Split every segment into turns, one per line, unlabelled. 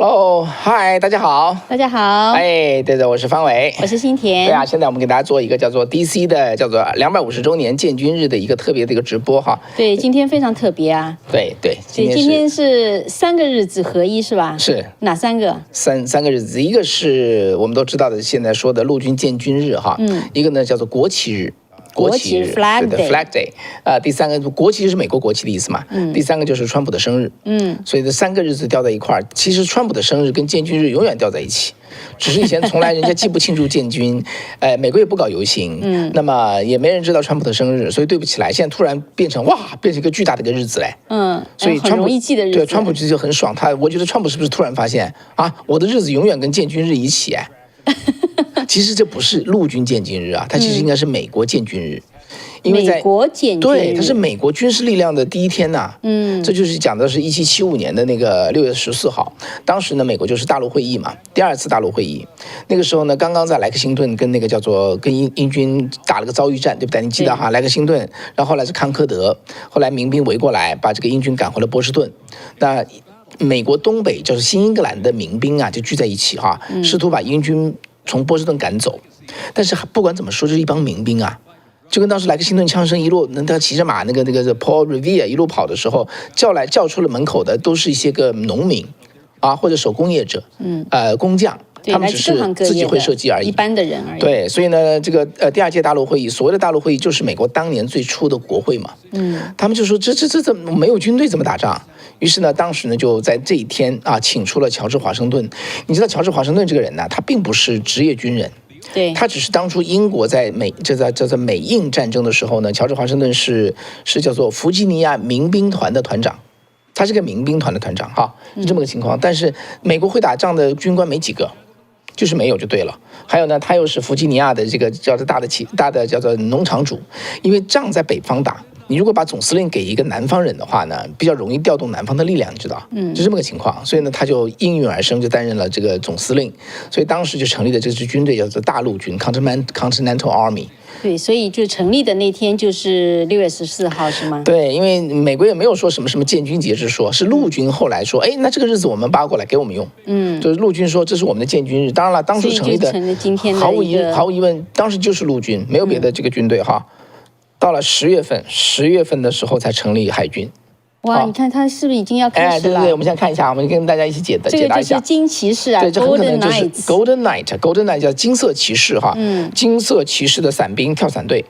Hello， 嗨，大家好。
大家好。
对的，我是方伟，
我是新田。
对啊，现在我们给大家做一个叫做 DC 的叫做250周年建军日的一个特别的一个直播哈。
对，今天非常特别啊。
对，
今天是3个日子合一是吧？
是
哪3个？
三个日子，一个是我们都知道的，现在说的陆军建军日哈，一个呢叫做国旗日。
国旗日 Flag
Day， 第三个国旗是美国国旗的意思嘛，第三个就是川普的生日，所以这3个日子调在一块儿，其实川普的生日跟建军日永远调在一起，只是以前从来人家既不庆祝建军，美国也不搞游行，那么也没人知道川普的生日，所以对不起来，现在突然变成一个巨大的一个日子嘞，所以
很容易记的日子，
对，川普就很爽，我觉得川普是不是突然发现啊，我的日子永远跟建军日一起哎。其实这不是陆军建军日啊，它其实应该是美国建军日，因为在
美国建军日，
对，它是美国军事力量的第一天呐。这就是讲的是1775年的那个6月14号，当时呢，美国就是大陆会议嘛，第2次大陆会议，那个时候呢，刚刚在莱克星顿跟那个叫做跟英军打了个遭遇战，对不对？你记得哈，莱克星顿，然后后来是康科德，后来民兵围过来，把这个英军赶回了波士顿，那。美国东北就是新英格兰的民兵啊，就聚在一起哈，试图把英军从波士顿赶走。但是不管怎么说，就是一帮民兵啊，就跟当时莱克星顿枪声一路，他骑着马那个 Paul Revere 一路跑的时候，叫出了门口的都是一些个农民啊，或者手工业者，工匠。他们只是自己会射击而已，
一般的人而已。
对，所以呢，这个第2届大陆会议，所谓的大陆会议就是美国当年最初的国会嘛。他们就说这怎么没有军队怎么打仗？于是呢，当时呢就在这一天啊，请出了乔治华盛顿。你知道乔治华盛顿这个人呢，他并不是职业军人。
对，
他只是当初英国在美印战争的时候呢，乔治华盛顿是叫做弗吉尼亚民兵团的团长。他是个民兵团的团长哈，是这么个情况。但是美国会打仗的军官没几个。就是没有就对了。还有呢，他又是弗吉尼亚的这个叫做大的叫做农场主，因为仗在北方打，你如果把总司令给一个南方人的话呢，比较容易调动南方的力量，你知道，就这么个情况。所以呢，他就应运而生，就担任了这个总司令。所以当时就成立了这支军队，叫做大陆军 （Continental Army）。
对，所以就成立的那天就是6月14号，是吗？
对，因为美国也没有说什么建军节之说，是陆军后来说，那这个日子我们扒过来给我们用，就是陆军说这是我们的建军日。当然了，当时成立的毫无疑问，当时就是陆军，没有别的这个军队哈。到了10月份的时候才成立海军。
哇，你看他是不是已经要开始了？
对，我们现在看一下，我们跟大家一起解答一下。
这个就是金骑士啊，
对，这很可能就是
Golden
Knight 叫金色骑士哈，金色骑士的伞兵跳伞队。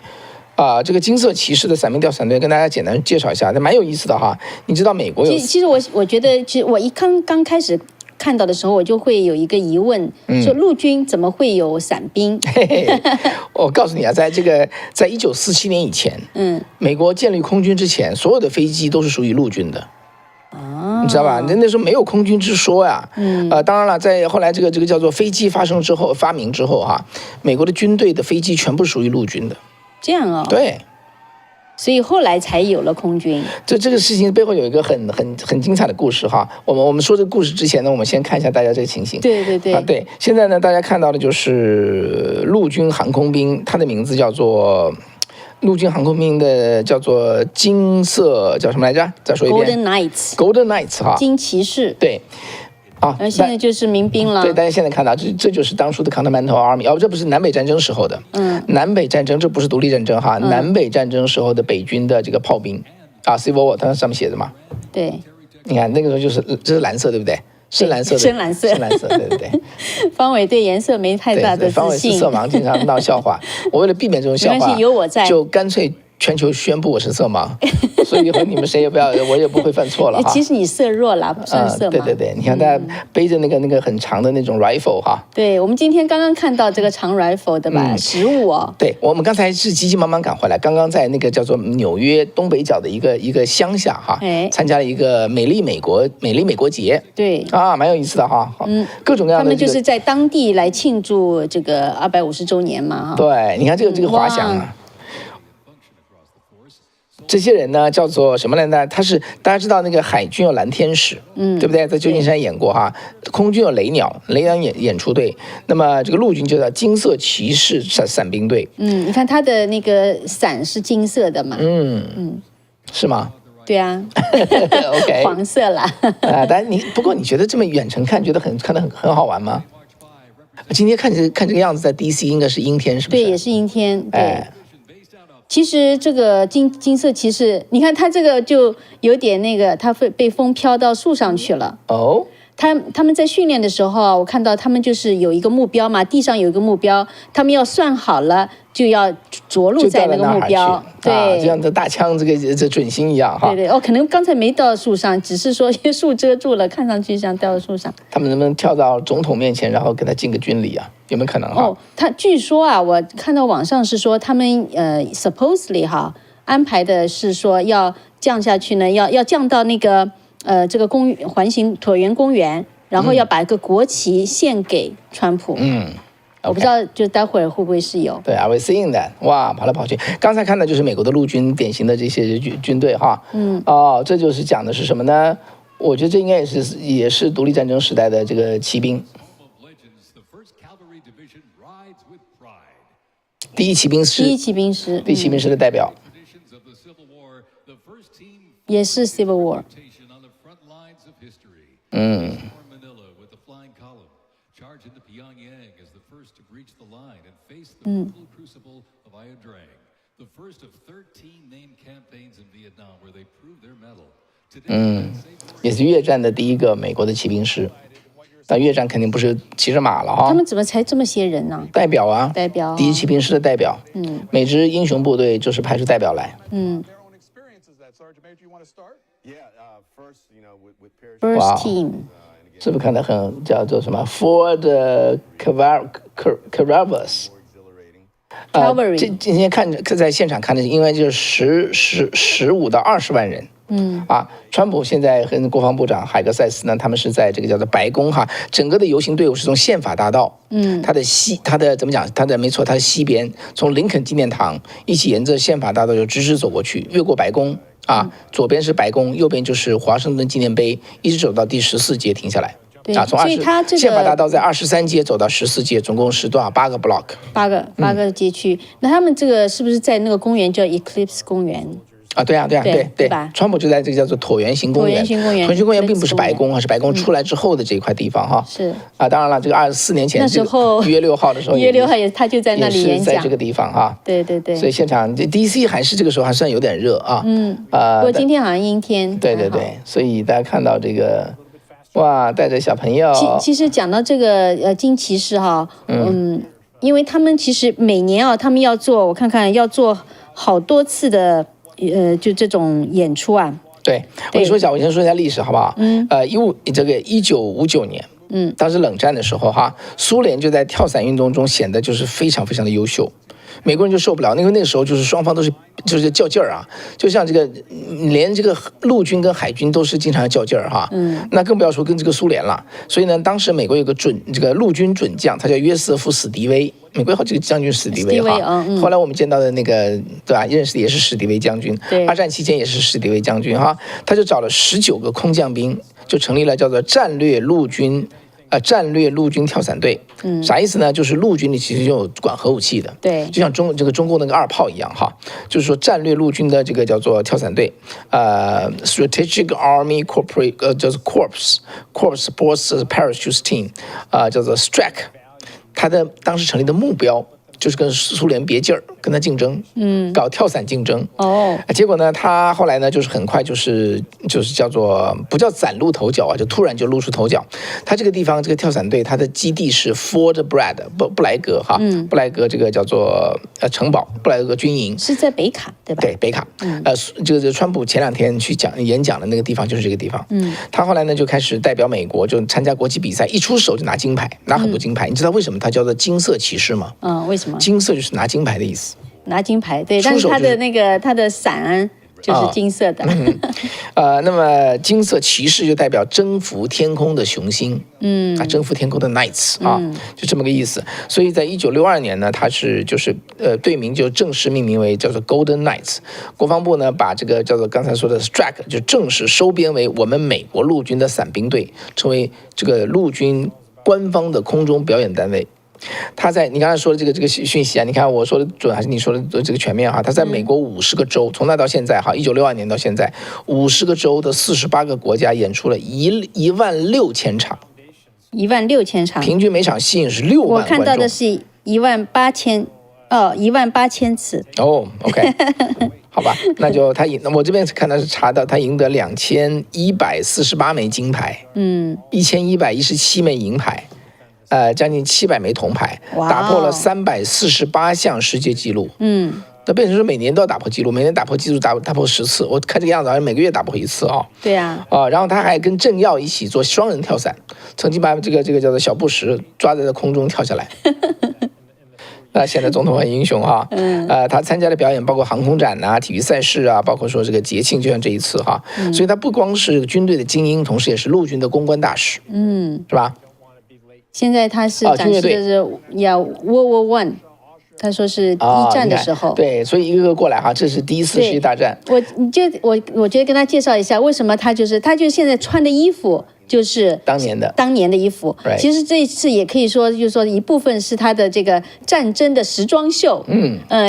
这个金色骑士的伞兵跳伞队跟大家简单介绍一下，这蛮有意思的哈。你知道美国有？
其实我觉得，其实我刚开始看到的时候，我就会有一个疑问，说陆军怎么会有伞兵？
我告诉你啊，在1947年以前，美国建立空军之前，所有的飞机都是属于陆军的。你知道吧？那时候没有空军之说呀。当然了，在后来这个叫做飞机发明之后哈，美国的军队的飞机全部属于陆军的。
这样哦。
对。
所以后来才有了空军。
这个事情背后有一个很精彩的故事哈。我们说这个故事之前呢，我们先看一下大家这个情形。
对。
对，现在呢，大家看到的就是陆军航空兵，它的名字叫做陆军航空兵的叫做金色叫什么来着？再说一遍。Golden Knights 哈。
金骑士。
对。
现在就是民兵了。
对，大家现在看到这就是当初的 Continental Army， 这不是南北战争时候的。南北战争这不是独立战争哈，南北战争时候的北军的这个炮兵Civil War， 它上面写的嘛。对，你看那个时候这是蓝色，对不对？深蓝色，
深蓝色，对。方伟对颜色没太大的自信。
方伟是色盲，经常闹笑话。我为了避免这种笑话，
有我在，
就干脆全球宣布我是色盲，所以以后你们谁也不要，我也不会犯错了哈。
其实你色弱了，不算色盲。
对，你看大家背着那个很长的那种 rifle 哈。
对，我们今天刚刚看到这个长 rifle 的吧，实物哦。
对，我们刚才是急急忙忙赶回来，刚刚在那个叫做纽约东北角的一个乡下哈，参加了一个美丽美国节。对蛮有意思的哈。各种各样的。
他们就是在当地来庆祝这个250周年嘛。
对，你看这个滑翔啊。这些人呢叫做什么来呢？大家知道那个海军有蓝天使，对不对？在旧金山演过哈。空军有雷鸟演出队，那么这个陆军就叫金色骑士伞兵队。
你看他的那个伞是金色的嘛？
是吗？
对啊
OK
黄色啦。
但不过你觉得这么远程看，觉得看得很好玩吗？今天看这个样子，在 DC 应该是阴天，是不是？
对，也是阴天。对，
哎
其实这个金色骑士，你看它这个就有点那个，它会被风飘到树上去了。
哦，
他们在训练的时候啊，我看到他们就是有一个目标嘛，地上有一个目标，他们要算好了就要着陆在那个目标。对，
就像这大枪这准星一样哈。
对对哦，可能刚才没到树上，只是说树遮住了，看上去像掉到树上。
他们能不能跳到总统面前，然后给他敬个军礼啊？有没有可能哈？
哦，他据说啊，我看到网上是说他们supposedly 哈安排的是说要降下去呢，要降到那个这个环形椭圆公园，然后要把一个国旗献给川普。我不知道，就待会儿会不会是有？
对 ，Are we seeing that？ 哇，跑来跑去。刚才看的就是美国的陆军典型的这些军队哈。这就是讲的是什么呢？我觉得这应该也是独立战争时代的这个骑兵。第一骑兵师的代表，
也是 Civil War。
也是越战的第一个美国的骑兵师。但越战肯定不是骑着马了哈。
他们怎么才这么些人呢？
代表啊，
代表
第一骑兵师的代表。每支英雄部队就是派出代表来。
First Team。
是不是看得很叫做什么 Ford Cavalry？ 今天在现场看的，应该就是15到20万人。川普现在和国防部长海格塞斯呢，他们是在这个叫做白宫哈，整个的游行队伍是从宪法大道，它的怎么讲？它的没错，它的西边从林肯纪念堂一起沿着宪法大道就直直走过去，越过白宫左边是白宫，右边就是华盛顿纪念碑，一直走到第14街停下来。从宪法大道在23街走到14街，总共是多少？8个 block，
八个街区。那他们这个是不是在那个公园叫 Eclipse 公园？
对吧？川普就在这个叫做椭圆形公园。椭圆形公园并不是白宫是白宫出来之后的这一块地方哈。
是
当然了，这个24年前
那时候
1月6号的时候，1
月6号他就在那里演讲，
也是在这个地方哈。
对。
所以现场DC 还是这个时候还算有点热啊。
不过今天好像阴天。
对，所以大家看到这个，哇，带着小朋友。
其实讲到这个金骑士哈，因为他们其实每年他们要做，我看看要做好多次的。就这种演出啊，
对，我先说一下历史好不好？1959年，当时冷战的时候哈，苏联就在跳伞运动中显得就是非常非常的优秀，美国人就受不了，因为那个时候就是双方都是就是较劲儿啊，就像这个连这个陆军跟海军都是经常较劲儿哈，那更不要说跟这个苏联了。所以呢，当时美国有个这个陆军准将，他叫约瑟夫·史迪威。美国有好几个将军史迪威哈，后来我们见到的那个对吧，认识的也是史迪威将军，二战期间也是史迪威将军哈，他就找了19个空降兵，就成立了叫做战略陆军跳伞队。啥意思呢？就是陆军里其实就有管核武器的，
对，
就像中共那个2炮一样哈，就是说战略陆军的这个叫做跳伞队，Strategic Army Corps， 叫做 Corps Sports Parachute Team， 叫做 STRAC。他的当时成立的目标就是跟苏联别劲儿，跟他竞争，搞跳伞竞争。结果呢，他后来呢，就是很快就是叫做不叫崭露头角啊，就突然就露出头角。他这个地方这个跳伞队，他的基地是 Fort Bragg 布莱格哈，布莱格这个叫做城堡，布莱格军营
是在北卡对吧？
对，北卡。这个川普前2天去演讲的那个地方就是这个地方。他后来呢就开始代表美国就参加国际比赛，一出手就拿金牌，拿很多金牌。你知道为什么他叫做金色骑士吗？
为什么？
金色就是拿金牌的意思。
拿金牌，对，但是他的那个他的伞就是金色的。
那么金色骑士就代表征服天空的雄心，征服天空的 Knights 就这么个意思。所以在1962年呢，他就是队名就正式命名为叫做 Golden Knights。国防部呢把这个叫做刚才说的 STRAC 就正式收编为我们美国陆军的伞兵队，成为这个陆军官方的空中表演单位。他在你刚才说的这个讯息啊，你看我说的准还是你说的这个全面哈？他在美国50个州，从那到现在哈，1962年到现在，50个州的48个国家演出了16000场
，16000场，
平均每场吸引是6万观众。
我看到的是18000次。
哦 ，OK， 好吧，那就我这边看到是查到他赢得2148枚金牌，1117枚银牌。将近700枚铜牌，打破了348项世界纪录。那变成说每年都要打破纪录，每年打破纪录打破10次。我看这个样子好像每个月打破1次啊。
对啊。
然后他还跟政要一起做双人跳伞，曾经把这个叫做小布什抓在空中跳下来。那现在总统很英雄哈。他参加的表演包括航空展啊、体育赛事啊，包括说这个节庆，就像这一次哈。所以他不光是军队的精英，同时也是陆军的公关大使。是吧？
现在他是展示的是World War One， 他说是1战的时候。
对，所以一个个过来哈，这是第1次世界大战。
我觉得跟他介绍一下，为什么他就是现在穿的衣服就是当年的衣服。其实这一次也可以说，就是说一部分是他的这个战争的时装秀。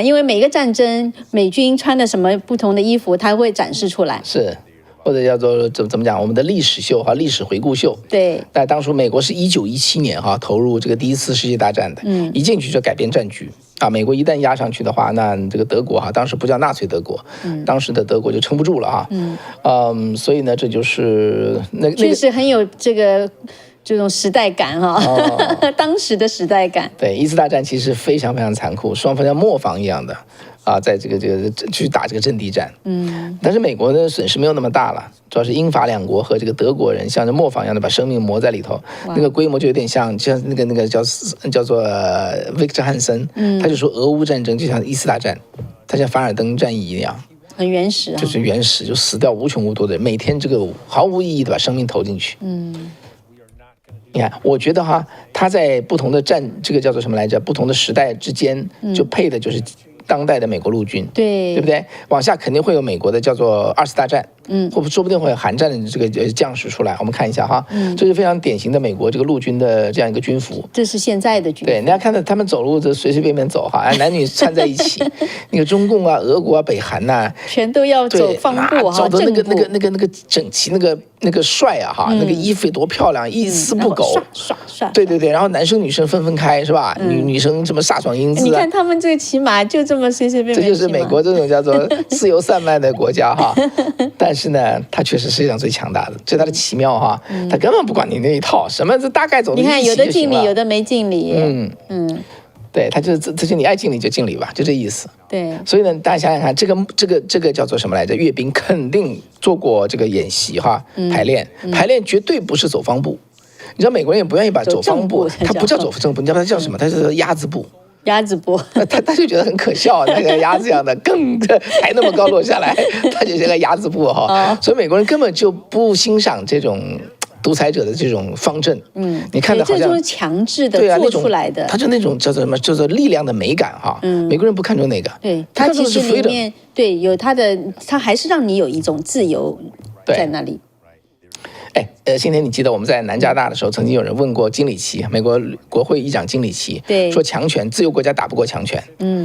因为每个战争美军穿的什么不同的衣服，他会展示出来。
是。或者叫做怎么讲，我们的历史秀哈，历史回顾秀。
对。
但当初美国是1917年哈投入这个第1次世界大战的，一进去就改变战局啊。美国一旦压上去的话，那这个德国哈，当时不叫纳粹德国，当时的德国就撑不住了哈。所以呢，这就是
确实很有这种时代感哈，当时的时代感。
对，1次大战其实非常非常残酷，双方像磨坊一样的啊，在这个去打这个阵地战。但是美国的损失没有那么大了，主要是英法两国和这个德国人像这磨坊一样的把生命磨在里头，那个规模就有点像那个叫做Victor 汉森，他就说俄乌战争就像1次大战，他像凡尔登战役一样。
很原始啊，
就是原始，就死掉无穷无多的人，每天这个毫无意义的把生命投进去。你看，我觉得哈，他在不同的这个叫做什么来着？不同的时代之间，就配的就是当代的美国陆军，对不对？往下肯定会有美国的叫做2次大战，或说不定会有韩战的这个将士出来。我们看一下哈，这是非常典型的美国这个陆军的这样一个军服。
这是现在的军服。对，
人家看到他们走路就随随便便走哈，男女串在一起。那个中共啊、俄国啊、北韩呐，
全都要走方步哈，
走的那个整齐，那个帅啊哈，那个衣服多漂亮，一丝不苟，
刷。
对，然后男生女生分开是吧？女生什么飒爽英姿啊？
你看他们这个骑马就这么随随便便。
这就是美国这种叫做自由散漫的国家哈。但是呢，它确实世界上最强大的，这是它的奇妙哈。它根本不管你那一套什么，这大概走。
你看有的敬礼，有的没敬礼。
对，他就是这就你爱敬礼就敬礼吧，就这意思。
对，
所以呢，大家想想看，这个叫做什么来着？阅兵肯定做过这个演习哈，排练绝对不是走方步。你知道美国人也不愿意把走方步，他不叫走正步，你知道他叫什么？他是鸭子步。
鸭子步，
他就觉得很可笑，那个鸭子一样的，更还那么高落下来，他就是个鸭子步哈。所以美国人根本就不欣赏这种独裁者的这种方阵。你看的好像
这就是强制的做出来的，
他就那种叫做什么，叫做力量的美感哈。美国人不看重那个，
对，他其实里面对有他还是让你有一种自由在那里。
今天你记得我们在南加大的时候，曾经有人问过金里奇，美国国会议长金里奇，说强权自由国家打不过强权，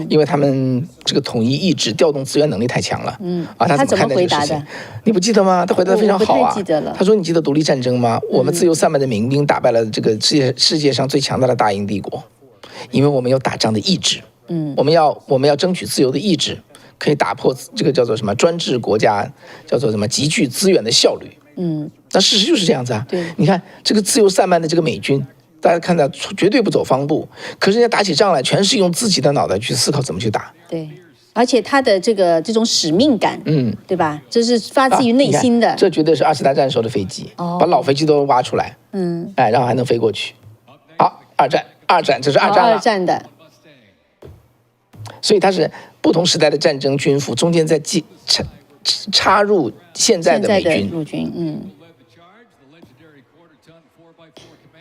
因为他们这个统一意志、调动资源能力太强了，他怎么看待这个事情？你不记得吗？他回答得非常好啊，他说：“你记得独立战争吗？我们自由散漫的民兵打败了这个世界上最强大的大英帝国，因为我们有打仗的意志，我们要争取自由的意志，可以打破这个叫做什么专制国家，叫做什么集聚资源的效率。”那事实就是这样子啊。你看这个自由散漫的这个美军，大家看到绝对不走方步，可是人家打起仗来，全是用自己的脑袋去思考怎么去打。
对，而且他的这种使命感，对吧？这是发自于内心的。
这绝对是2次大战时候的飞机，把老飞机都挖出来，然后还能飞过去。好，二战，这是二
战的。
所以它是不同时代的战争军服，中间再插入现在的美军
陆军。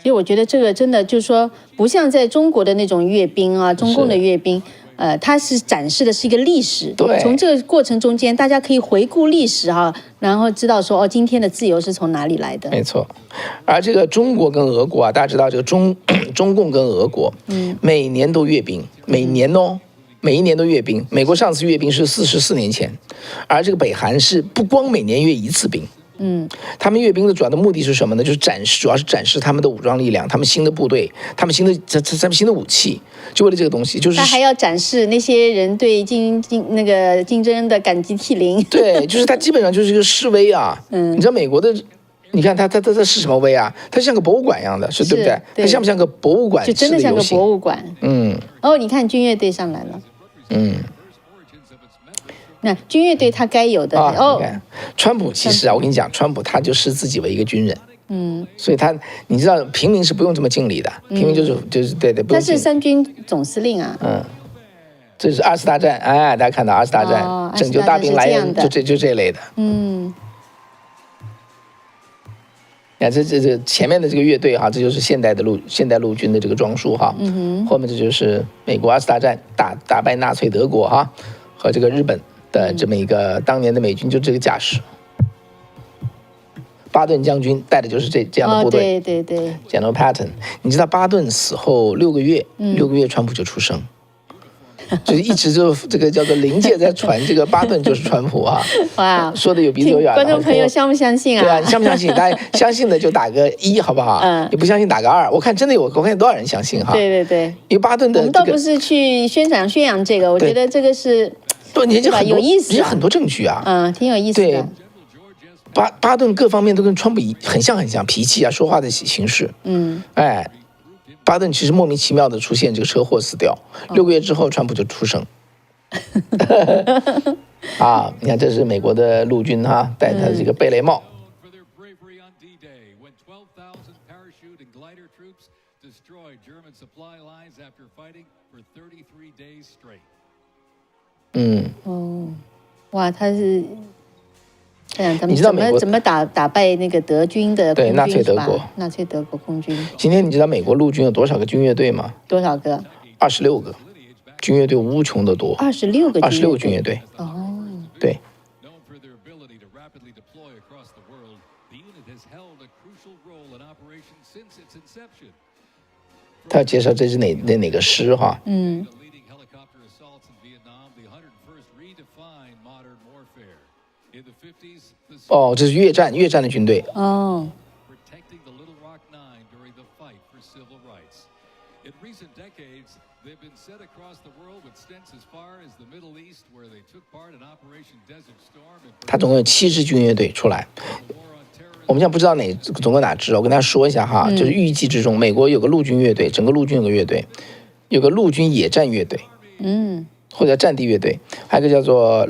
其实我觉得这个真的就是说，不像在中国的那种阅兵啊，中共的阅兵，它是展示的是一个历史。
对，
从这个过程中间，大家可以回顾历史哈，然后知道说今天的自由是从哪里来的。
没错，而这个中国跟俄国啊，大家知道这个中中共跟俄国，每年都阅兵，每年哦。每一年都阅兵，美国上次阅兵是44年前，而这个北韩是不光每年阅一次兵，他们阅兵的主要的目的是什么呢？就是主要是展示他们的武装力量，他们新的部队，他们新的武器，就为了这个东西，就是
他还要展示那些人对那个竞争的感激涕零。
对，就是他基本上就是一个示威啊，你知道美国的。你看他是什么威啊？它像个博物馆一样的，对不对？它像不像个博物馆？
就真的像个博物馆。你看军乐队上来了。那军乐队他该有的。
你看，川普其实我跟你讲，川普他就视自己为一个军人。所以你知道，平民是不用这么敬礼的，平民就是对，不用。
他是三军总司令啊。
这是二次大战，大家看到二次大战，拯救大兵来人，就这类的。看这前面的这个乐队哈，这就是现代陆军的这个装束哈。后面这就是美国二次大战打败纳粹德国哈，和这个日本的这么一个当年的美军就这个架势。巴顿将军带的就是这样的部队。
对。
General Patton， 你知道巴顿死后6个月，6个月川普就出生。就是一直就这个叫做灵界在传，这个巴顿就是川普啊！
哇，
说的有鼻子有眼。
观众朋友相不相信啊？
对啊，你相不相信？大家相信的就打个1，好不好？你不相信打个2。我看真的我看有多少人相信哈？
对。
因为巴顿的，
我们倒不是去宣扬这个，我觉得这个是对吧？有意思，
有很多证据啊。
挺有意思的。
对，巴顿各方面都跟川普很像，脾气啊，说话的形式。巴顿其实莫名其妙的出现这个车祸死掉，6个月之后川普就出生。你看这是美国的陆军哈，戴他的这个贝雷帽。
哇，他是。
你知道美国
怎么打败那个德军的空军？
对，纳粹德国
空军。
今天你知道美国陆军有多少个军乐队吗？
多少个
？26个，军乐队无穷的多。
26个
军乐队。对。他要介绍这是哪个师哈？这是越战的军队。他总共有7支军乐队出来。我们现在不知道总共哪支，我跟大家说一下哈，就是预计之中，美国有个陆军乐队，整个陆军有个乐队，有个陆军野战乐队，或者战地乐队，还有一个叫做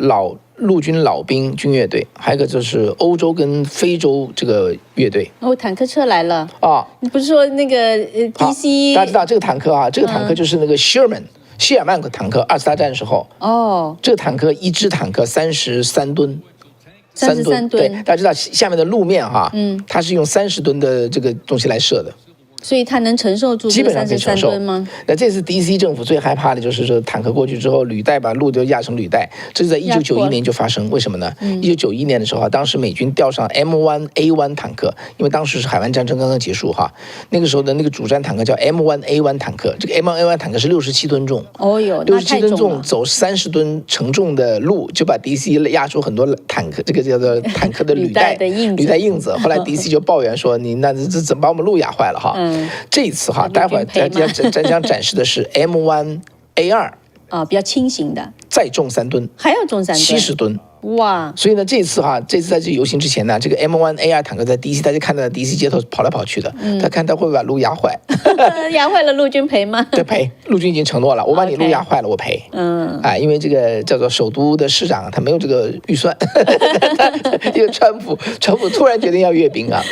陆军老兵军乐队，还有一个就是欧洲跟非洲这个乐队。
坦克车来了你不是说那个DC？
大家知道这个坦克啊，这个坦克就是那个谢尔曼坦克，2次大战的时候。这个坦克一支坦克33吨。
33吨，
对，大家知道下面的路面哈，它是用30吨的这个东西来射的，
所以它能承受住
基本上可以承受
33吨吗？
那这次 DC 政府最害怕的就是说坦克过去之后，履带把路就压成履带，这是在1991年就发生。为什么呢？1991年的时候当时美军调上 M1A1 坦克，因为当时是海湾战争刚刚结束哈，那个时候的那个主战坦克叫 M1A1 坦克，这个 M1A1 坦克是67吨重，67吨重走30吨承重的路，就把 DC 压出很多坦克，这个叫做坦克的履带印子。后来 DC 就抱怨说你那这怎么把我们路压坏了哈。这一次哈，待会儿咱将展示的是 M1A2
比较轻型的，
再重3吨，
还要重3吨
，70吨。
哇！
所以呢，这次在这游行之前呢，这个 M1A2 坦克在 DC， 大家看到 DC 街头跑来跑去的，他看他会不会把路压坏？
压坏了，陆军赔吗？
对，赔。陆军已经承诺了，我把你路压坏了，我赔。因为这个叫做首都的市长，他没有这个预算，因为川普突然决定要阅兵啊。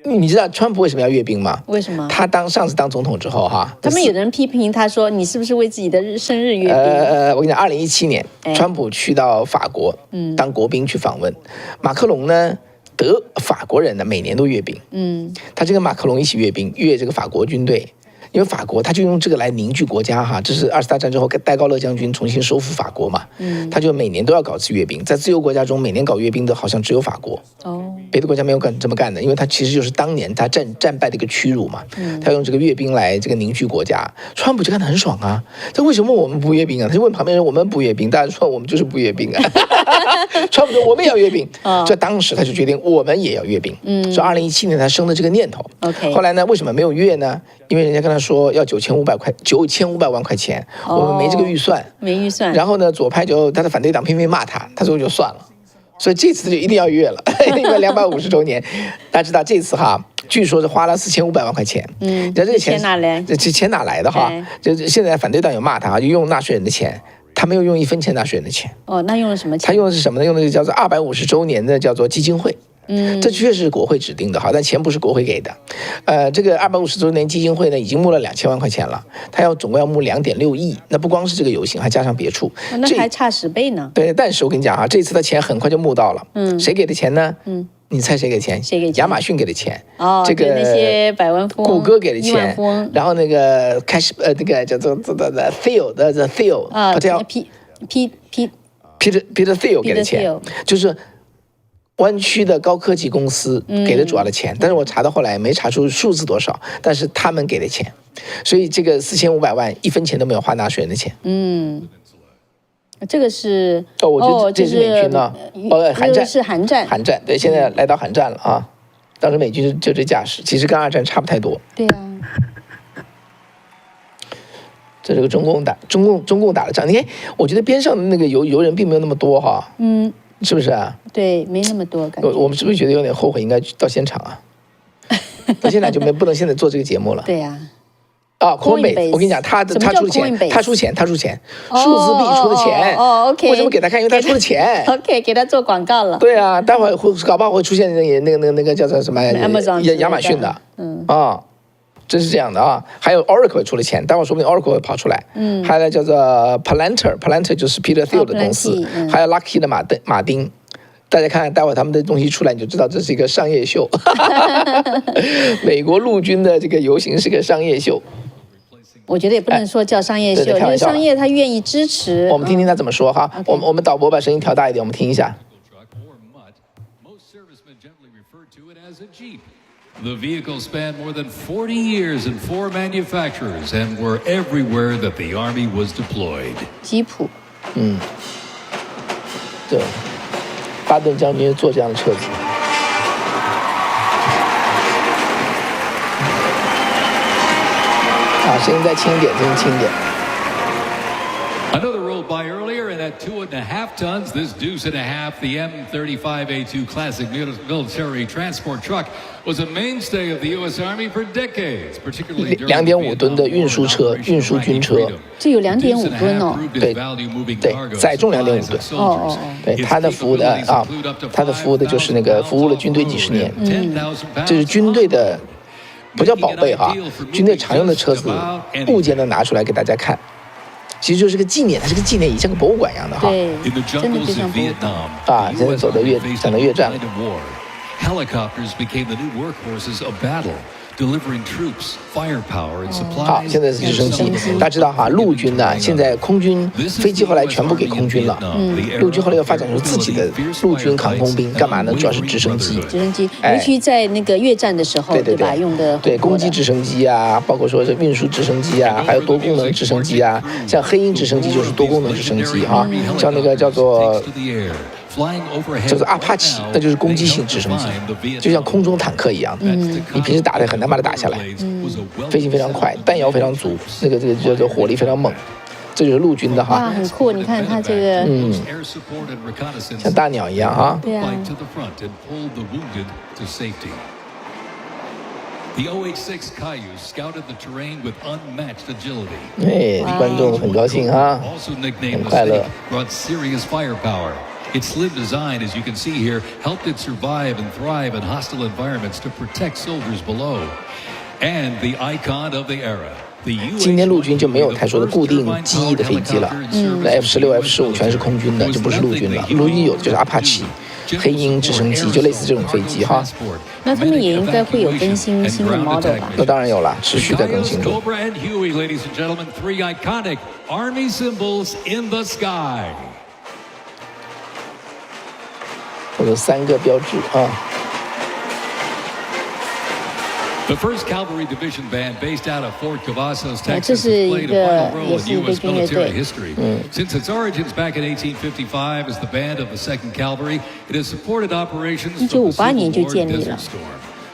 你知道川普为什么要阅兵吗？
为什么？
他上次当总统之后哈，
他们有人批评他说你是不是为自己的生日阅兵？
我跟你讲，2017年川普去到法国当国宾去访问，马克龙呢法国人呢每年都阅兵，他就跟马克龙一起阅兵，阅这个法国军队。因为法国他就用这个来凝聚国家哈，这是二次大战之后戴高乐将军重新收复法国嘛，他就每年都要搞次阅兵，在自由国家中每年搞阅兵的好像只有法国，别的国家没有这么干的，因为他其实就是当年他战败的一个屈辱嘛，他用这个阅兵来这个凝聚国家。川普就看得很爽啊，这为什么我们不阅兵啊？他就问旁边人我们不阅兵，大家说我们就是不阅兵啊。川普说我们也要阅兵，这当时他就决定我们也要阅兵，所以2017年他生的这个念头。后来呢，为什么没有阅呢？因为人家跟他说要9500万块钱，我们没这个预算，
没预算。
然后呢，左派他的反对党偏偏骂他，他说就算了。所以这次就一定要阅了，因为250周年，大家知道这次哈，据说是花了4500万块钱。你知道这个钱
哪来？
这钱哪来的哈？就现在反对党有骂他，就用纳税人的钱，他没有用1分钱纳税人的钱。
那用了什么钱？
他用的是什么呢？用的是叫做250周年的叫做基金会。这确实是国会指定的哈，但钱不是国会给的。这个250周年基金会呢，已经募了2000万块钱了，他总共要募2.6亿，那不光是这个游行，还加上别处，
那还差10倍呢。
对，但是我跟你讲啊，这次的钱很快就募到了。谁给的钱呢？你猜谁给钱？
谁给钱？
亚马逊给的钱。
这个那些百万富翁，
谷歌给的钱。然后那个那个叫做Thiel 的 Thiel Peter Thiel 给的钱，就是湾区的高科技公司给的主要的钱，但是我查到后来没查出数字多少，但是他们给的钱，所以这个4500万1分钱都没有花纳税人的钱。
这个是
我觉得这是美军呢，韩战
是韩战，
对，现在来到韩战了啊。当时美军就这架势，其实跟2战差不太多。
对啊。
这个中共打了仗，你看，我觉得边上的那个游人并没有那么多哈。是不是啊？
对，没那么多感觉。
我们是不是觉得有点后悔，应该到现场啊？到现场就不能现在做这个节目了。
对呀。
Coinbase， 我跟你讲，他出钱，他出钱，数字币出的钱。
OK。
为什么给他看？因为他出的钱。
OK， 给他做广告了。
对啊，待会搞不好会出现那个叫做什么亚马逊的。真是这样的啊！还有 Oracle 也出了钱，待会儿说不定 Oracle 会跑出来。还有叫做 Palantir 就是 Peter Thiel 的公司，还有 Lockheed 的马丁。大家看，待会儿他们的东西出来，你就知道这是一个商业秀。美国陆军的这个游行是个商业秀。
我觉得也不能说叫商业秀，因为商业他愿意支持。
我们听听他怎么说哈。我们导播把声音调大一点，我们听一下。
The vehicles spanned more than 40 years in 4 manufacturers and were everywhere that the Army was deployed.
吉普。
对，巴顿将军坐这样的车子。声音再轻一点，声音轻一点。
Another rolled by earlier, and at 2.5 tons, this deuce and a half, the M35A2 classic military transport truck was a mainstay of the U.S. Army for decades, particularly during
2.5吨的运输车，运输军车。
这有2.5吨哦。
对，载重2.5吨。对，他的服务的他的服务的就是那个服务了军队几十年。这是军队的，不叫宝贝哈，军队常用的车子物件都拿出来给大家看。其实就是个纪念，它是个纪念仪，像个博物馆一样的哈。
对，真的就像博物馆。
现在走到讲到越战了。
Helicopters became the new workhorses of battle, delivering troops, firepower, and supplies.
好，现在是直升机。大家知道哈，陆军呢，现在空军飞机后来全部给空军了。陆军后来又发展出自己的陆军航空兵，干嘛呢？主要是直升机。
尤其在那个越战的时候，对吧？用的
对攻击直升机啊，包括说是运输直升机啊，还有多功能直升机啊，像黑鹰直升机就是多功能直升机哈，像那个叫做阿帕奇，那就是攻击性直升机，就像空中坦克一样的，你平时打的很难把它打下来，飞行非常快，弹药非常足，这个叫做火力非常猛，这就是陆军的哈。
哇，很酷！你看它这个，
像大鸟一样啊。
对啊。
The OH-6 Caillou scouted the terrain with unmatched agility.
观众很高兴哈，很快乐。
Brought serious firepower. Its slim design, as you can see here, helped it survive and thrive in hostile environments to protect soldiers below. And the icon of the era.
今天陆军就没有太说的固定机翼的飞机了，F-16、F-15全是空军的，就不是陆军了。陆军有的就是阿帕奇，黑鹰直升机，就类似这种飞机哈。
那他们也应该会有更新新的 model 吧？
那当然有了，持续在更新中。
Cobra and Huey, ladies and gentlemen, 3 iconic Army symbols in the sky.
有3个标志啊。
The 1st Cavalry Division Band, based out of Fort Cavazos,
这
Texas,
是
has
一
played a
个
vital role
也
in
是一个
U.S.
军乐
military
队。
history. Since its origins back in 1855 as the band of the 2nd Cavalry, it has supported operations from the
1958 年
Civil
就
War
建
to
立了。
Desert Storm.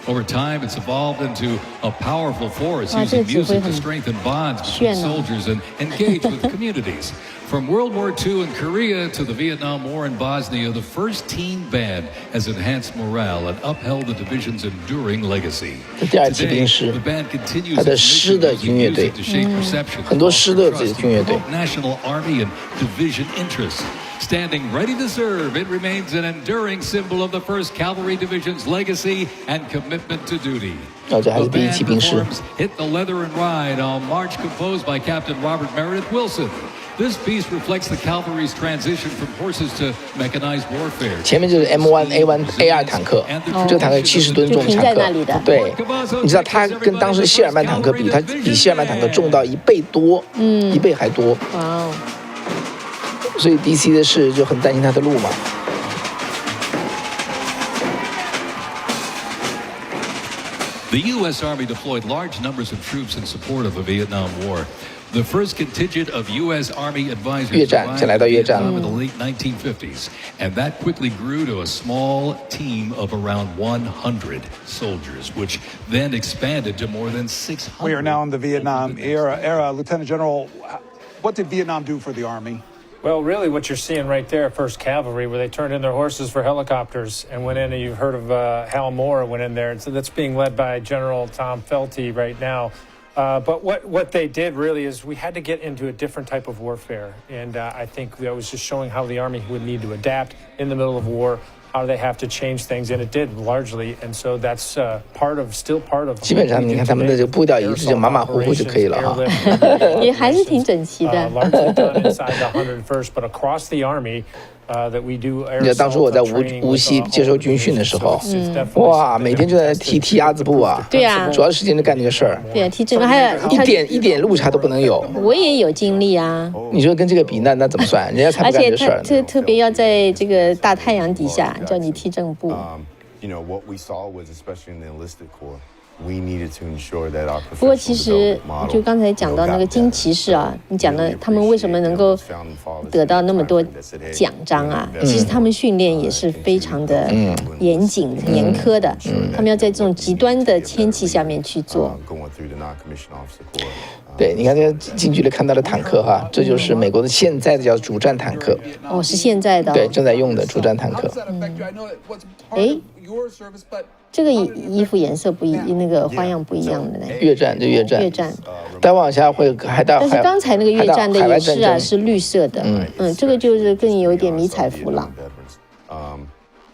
Over time, it's evolved into a powerful force
哇，这
using
个指挥
music
很
to strengthen bonds between
炫哦。
soldiers and engage with communities. From World War II in Korea to the Vietnam War in Bosnia, the 1st Teen Band has enhanced morale and upheld the division's enduring legacy.
这第2期兵
Today,
师
the band continues
它的
its
师
mission
的
using
军乐队
music to shape perception,
很多师都有
foster
自己的
trust,
军乐队
promote national army and division interests. Standing ready to serve, it remains an enduring symbol of the 1st Cavalry Division's legacy and commitment to duty.
这还
The
是第1
band
期兵师。
performs Hit the Leather and Ride on March composed by Captain Robert Meredith Wilson. This piece reflects the cavalry's transition from horses to mechanized warfare.
前面就是 M1A1A2 坦克，这个坦克70吨重
就停
坦克
在那里的。
对，你知道它跟当时谢尔曼坦克比，它比谢尔曼坦克重到1倍多，1倍还多。
哇哦，
所以 DC 的事就很担心它的路嘛。
The U.S. Army deployed large numbers of troops in support of the Vietnam War. The first contingent of U.S. Army advisors
越战，
arrived
先来到
in
越战。
Vietnam in the late 1950s, and that quickly grew to a small team of around 100 soldiers, which then expanded to more than 600.
We are now in the Vietnam era. Lieutenant General, what did Vietnam do for the Army?
Well, really, what you're seeing right there, 1st Cavalry, where they turned in their horses for helicopters and went in, and you've heard of Hal Moore went in there. And so that's being led by General Tom Felty right now. But what they did really is we had to get into a different type of warfare. And I think that was just showing how the Army would need to adapt in the middle of war, how they have to change things. And it did largely. And so that's still part of.
基本上你看他们的这个步调一致，就马马虎虎就可以了哈。
也还是挺整齐的。
Largely done inside the 101st, but across the Army that we do air
你知道当时我在
training
无锡
with,
接受军训的时候
it's definitely
哇，
something
每天就在踢鸭子步啊。
对啊
主要时间就干这个事儿，
对，踢这个还有
一
他，
点误差都不能有。
我也有经历啊。
你说跟这个比，那怎么算？人家才不干
而且他
这事儿呢。
特别要在这个大太阳底下叫你踢正步。
You know, what we saw was, especially in the enlisted corps, we needed to ensure that our
不过其
professional
实
development model,
就刚才讲到那个金骑士啊，你讲的他们为什么能够得到那么多奖章啊？其实他们训练也是非常的严谨、很严苛的，他们要在这种极端的天气下面去做。
going through the non-commissioned officer corps.
对，你看这个近距离看到的坦克哈，这就是美国的现在的叫主战坦克，
哦，是现在的哦。
对，正在用的主战坦克。
哎，这个衣服颜色不一，那个花样不一样的呢。
越战就越战，
越战，
再往下会还到。
但是刚才那个越战的
海外
也是啊，
战争
是绿色的。这个就是更有一点迷彩服了。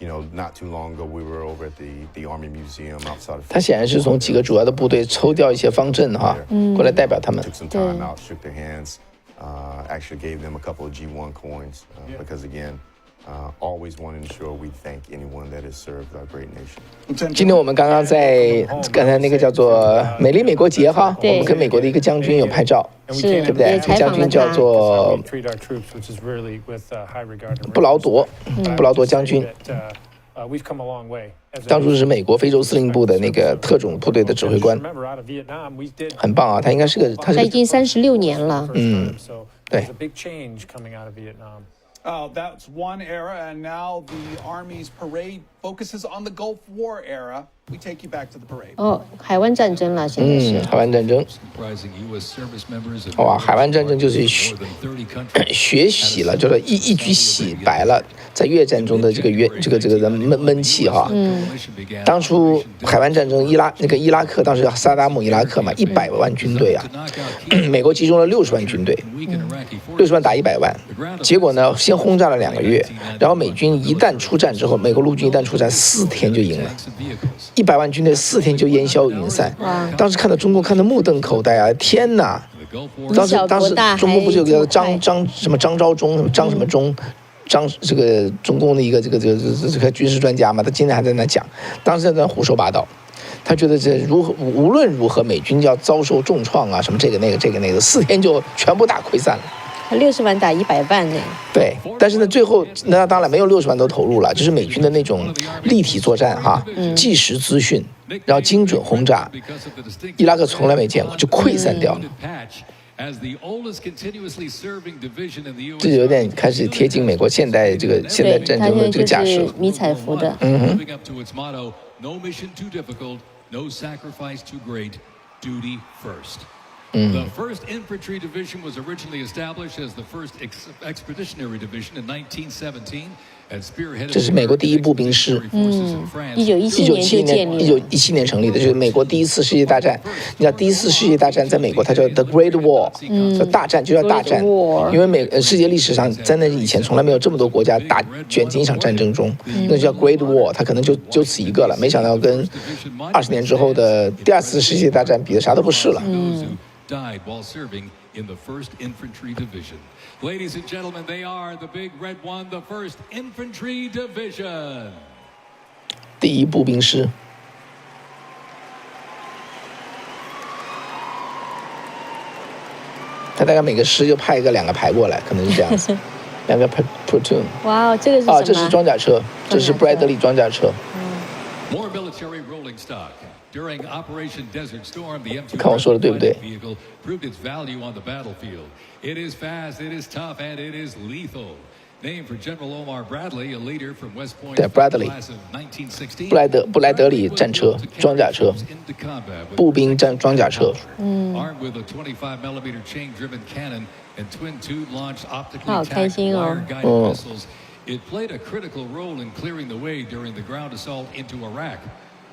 You know, not too long ago, we were over at the Army Museum outside of.
他显然是从几个主要的部队抽调一些方阵哈，过来代表他们。
Took some time out, shook their hands, actually gave them a couple of G1 coins because again, always want to ensure we thank anyone that has served our great nation.
今天我们刚刚在刚才那个叫做美丽美国节哈，我
对
们跟美国的一个将军有拍照，
是
对不对？
也采
将军叫
访了他。
做
treat our troops, which is really with high regard and
布劳铎，布劳铎将军，
we've come a long way.
当初是美国非洲司令部的那个特种部队的指挥官，
Remember, out of Vietnam, we did.
很棒啊！他应该是个，他是个
他已经36年了。
So
对
there's a big change coming out of Vietnam.
That's one era, and now the Army's parade focuses on the Gulf War era. We take you back to the parade.
哦，海湾战争了，现在是。
海湾战争。
Comprising U.S. service members and
哇，海湾战争就是
more than 30 countries.
血洗了，就是一举洗白了在越战中的这个的闷气哈。当初海湾战争伊拉克当时萨达姆伊拉克嘛，100万军队啊，美国集中了60万军队，60万打100万，结果呢，先轰炸了2个月，然后美军一旦出战之后，美国陆军一旦出战，4天就赢了。100万军队4天就烟消云散，当时看到中国看得目瞪口呆啊！天哪！当时中国不是有个张召忠，张什么忠，这个中共的一个这个军事专家嘛，他今天还在那讲，当时在那胡说八道。他觉得这无论如何美军要遭受重创啊，什么这个那个，4天就全部打溃散了。
60万打100万呢。
对，但是呢，最后那当然没有60万都投入了，就是美军的那种立体作战哈，即时资讯，然后精准轰炸，伊拉克从来没见过，就溃散掉了。这有点开始贴近美国现代战争的这个架势了。
迷彩服的。
No mission too difficult, no sacrifice too great, duty first. The 1st Infantry Division was originally established as the 1st Expeditionary Division in 1917 and spearheaded
这是美国第一步兵师，1917年成立的，就是美国第一次世界大战。你知道第一次世界大战在美国它叫 The Great War，叫大战就叫大战，因为世界历史上在那以前从来没有这么多国家卷进一场战争中，那叫 Great War， 它可能就此一个了。没想到跟20年之后的第2次世界大战比的啥都不是了。
died while serving in the 1st Infantry Division. Ladies and gentlemen, they are the Big Red One, the 1st Infantry Division.
第一步兵师。他大概每个师就派2个排过来，可能是这样子，2个 platoon。
哇，这个是什么？
这是装甲车，这是布莱德利装甲车。
More military rolling stock. During Operation Desert Storm, the M2 vehicle proved its value on the battlefield. It is fast, it is tough, and it is lethal. Named for General Omar Bradley, a leader from West Point class of 1916.
布莱德利战车、装甲车、步兵装甲车。
Armed with a 25mm chain-driven cannon and twin-tube-launched optically tagged wire-guided missiles, it played a critical role in clearing the way during the ground assault into Iraq.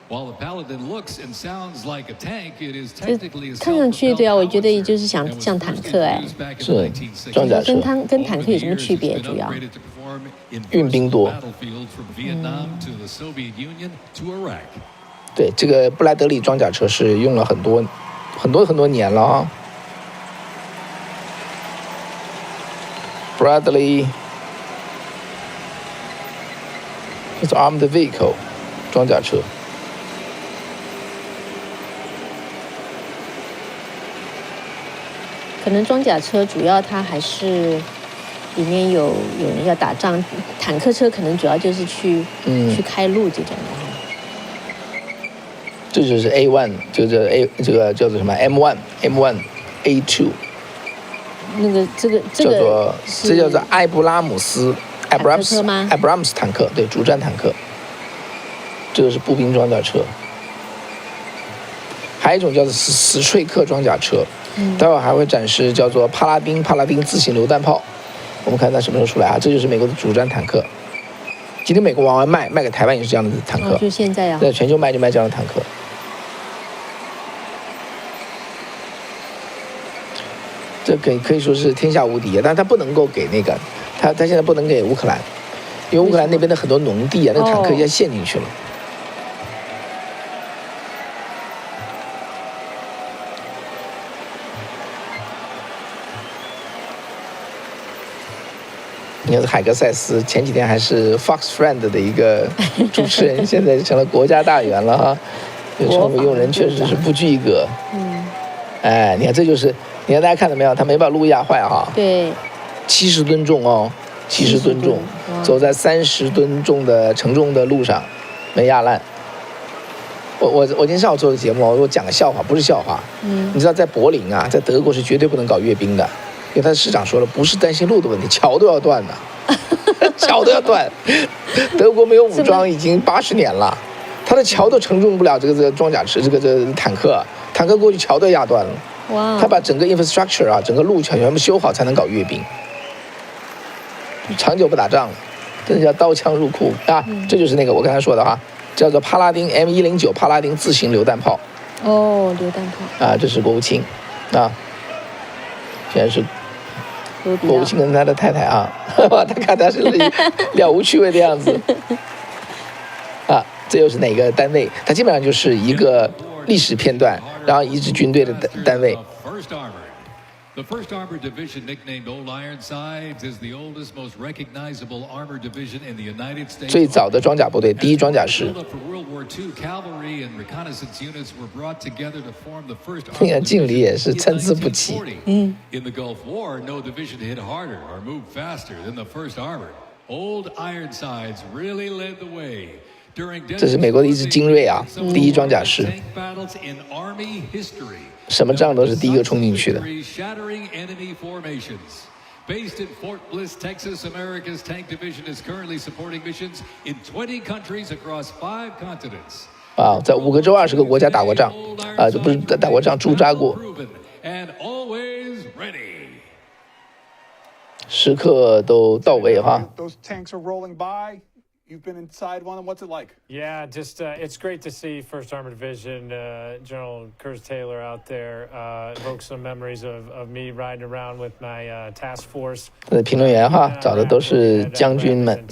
While the Paladin looks and sounds like a tank, it is technically a
看上去对啊，我觉得也就是像坦克哎，
是装甲车。
跟坦克有什么区别？主要
运兵多。对，这个布莱德利装甲车是用了很多年了啊。Bradley is armed vehicle 装甲车。
可能装甲车主要它还是里面有人要打仗，坦克车可能主要就是去开路这种的。
这就是 A1， 就是这个叫做什么 M1、A2。这叫做艾布拉姆斯坦克，对，主战坦克。这个是步兵装甲车。还有一种叫做史翠克装甲车。待会儿还会展示叫做帕拉丁自行榴弹炮，我们看它什么时候出来啊？这就是美国的主战坦克。今天美国往外卖给台湾也是这样的坦克，
就现在啊，
在全球卖就卖这样的坦克。这可以说是天下无敌，但是它不能够给那个，它现在不能给乌克兰，因为乌克兰那边的很多农地啊，那个坦克已经陷进去了。你看，海格塞斯前几天还是 Fox Friend 的一个主持人，现在成了国家大员了哈。政府用人确实是不拘一格。哎，你看这就是，你看大家看到没有？他没把路压坏哈。对。70吨重哦，70吨重，走在30吨重的承重的路上，没压烂。我今天上午做的节目，我讲个笑话，不是笑话。你知道在柏林啊，在德国是绝对不能搞阅兵的。因为他的市长说了，不是担心路的问题，桥都要断的，桥都要断。德国没有武装已经80年了，他的桥都承重不了这个装甲车，这个坦克过去桥都压断了。哇！他把整个 infrastructure 啊，整个路全部修好才能搞阅兵，长久不打仗了，真的叫刀枪入库啊！这就是那个我刚才说的哈，叫做帕拉丁 M109帕拉丁自行榴弹炮。
哦，榴弹炮。啊，
这是国务卿，啊，现在是。国务卿跟他的太太啊，他看他是了无趣味的样子啊，这又是哪个单位？它基本上就是一个历史片段，然后一支军队的单位。
The 1st Armored Division, nicknamed Old Ironsides, is the oldest, most recognizable armored division in the United States.
最早的装甲部队，第一装甲师。
Built up for World War II, cavalry and reconnaissance units were brought together to form the 1st
你看
Armored
敬礼也
Division
是
in
参差不齐。
1940. In the Gulf War, no division hit harder or moved faster than the 1st Armored. Old Ironsides really led the way.
这是美国的一支精锐啊，第一装甲师，
Tank battles in Army history.
什么仗都是第一个冲进去的。
Shattering enemy formations. Based in Fort Bliss, Texas, America's Tank Division is currently supporting missions in 20 countries across 5 continents.
啊，在5个州20个国家打过仗，啊，这不是打过仗，驻扎过，
And always ready.
时刻都到位哈。
Those tanks are rolling by. You've been inside one. What's it like?
Yeah, just it's great to see 1st Armored Division, General Curtis Taylor out there. Evokes some memories of me riding around with my task force.
评论员哈，找的都是将军们。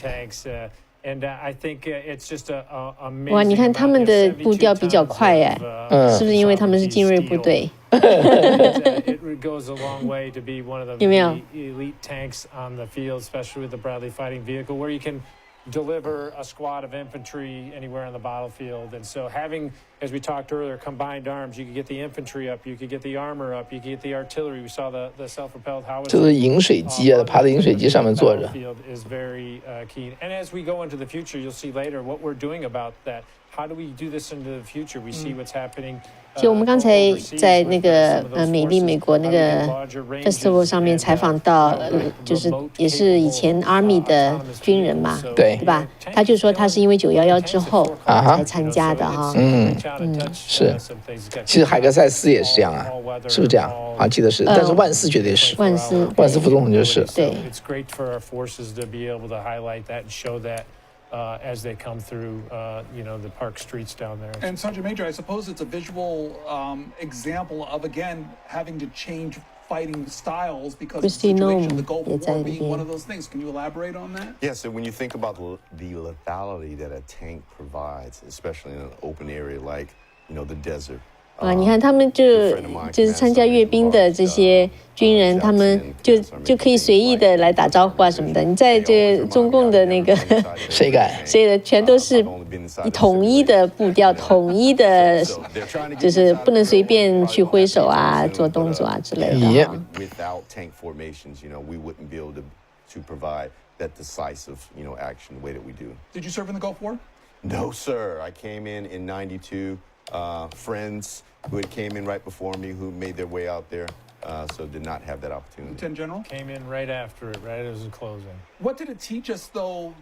And I think it's just a amazing.
哇，你看他们的步调比较快哎，是不是因为他们是精锐部队？
It goes a long way to be one of the
有没有？
elite tanks on the field, especially with the Bradley fighting vehicle, where you can deliver a squad of infantry anywhere on the battlefield. And so having, as we talked earlier, combined arms, you could get the infantry up, you could get the armor up, you could get the artillery. We saw the self-propelled howitzer.
这是饮水机啊，爬在饮水机上面坐着。
Battlefield is very key. And as we go into the future, you'll see later what we're doing about that. How do we do this into the future? We see what's happening.
就我们刚才在那个美丽美国那个 festival 上面采访到，就是也是以前 Army 的军人嘛，
对
吧？他就说他是因为911之后才参加的哈。
是。其实海格塞斯也是这样啊，是不是这样？啊，记得是，但是万斯绝对是。
万斯
副总统就是。
对。
It's great for our forces to be able to highlight that and show that. As they come through, the park streets down there.
And Sergeant Major, I suppose it's a visual example of, again, having to change fighting styles because of the situation, the Gulf War being one of those things. Can you elaborate on that?
Yeah, so when you think about the lethality that a tank provides, especially in an open area like, the desert.
啊，你看他们就是参加阅兵的这些军人，他们就可以随意的来打招呼啊什么的。你在这中共的那个
谁敢？
谁的全都是统一的步调，统一的，就是不能随便去挥手啊、做动作啊之类的。
Without tank formations, we wouldn't be able to provide that decisive, action the way that we do.
Did you serve in the Gulf War?
No, sir. I came in '92. Friends who had came in right before me who made their way out there, so did not have that opportunity.
Lieutenant General?
Came in right after it, right as it was closing.
What did it teach us, though,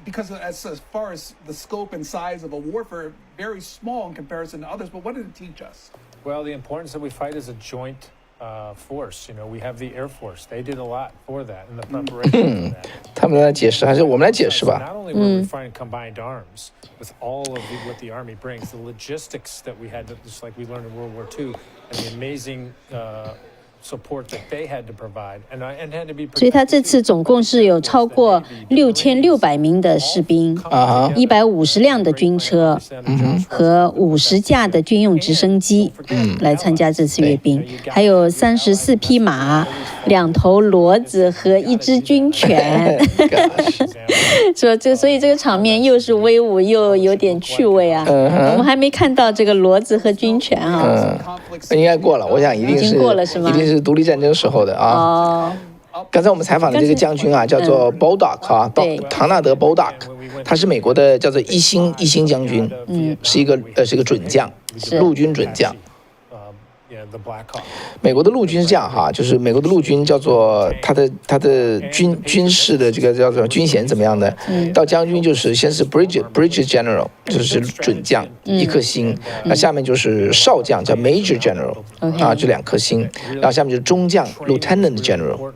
because as far as the scope and size of a warfare, very small in comparison to others, but what did it teach us?
Well, the importance that we fight as a joint force. We have the Air Force. They did a lot for that in the preparation for that.
他们来解释，还是我们来解释吧。
Not only were we fighting combined arms with all of what the Army brings, the logistics that we had, just like we learned in World War II, and the amazing support that they had to provide, and had to be.
所以他这次总共是有超过6600名的士兵，150辆的军车和50架的军用直升机来参加这次阅兵，还有34匹马、2头骡子和1只军犬。所以这个场面又是威武又有点趣味啊。我们还没看到这个骡子和军犬啊。
应该过了，我想一定是
已经过了是吗？
是独立战争时候的啊。刚才我们采访的这个将军啊，叫做 Baldock 啊，唐纳德 Baldock， 他是美国的叫做一星将军，是一个准将，陆军准将。美国的陆军是这样哈，就是美国的陆军叫做他的军事的这个叫做军衔怎么样的？到将军就是先是 Bridge General， 就是准将1颗星，那下面就是少将叫 Major General， 啊，就2颗星，然后下面就是中将 Lieutenant General，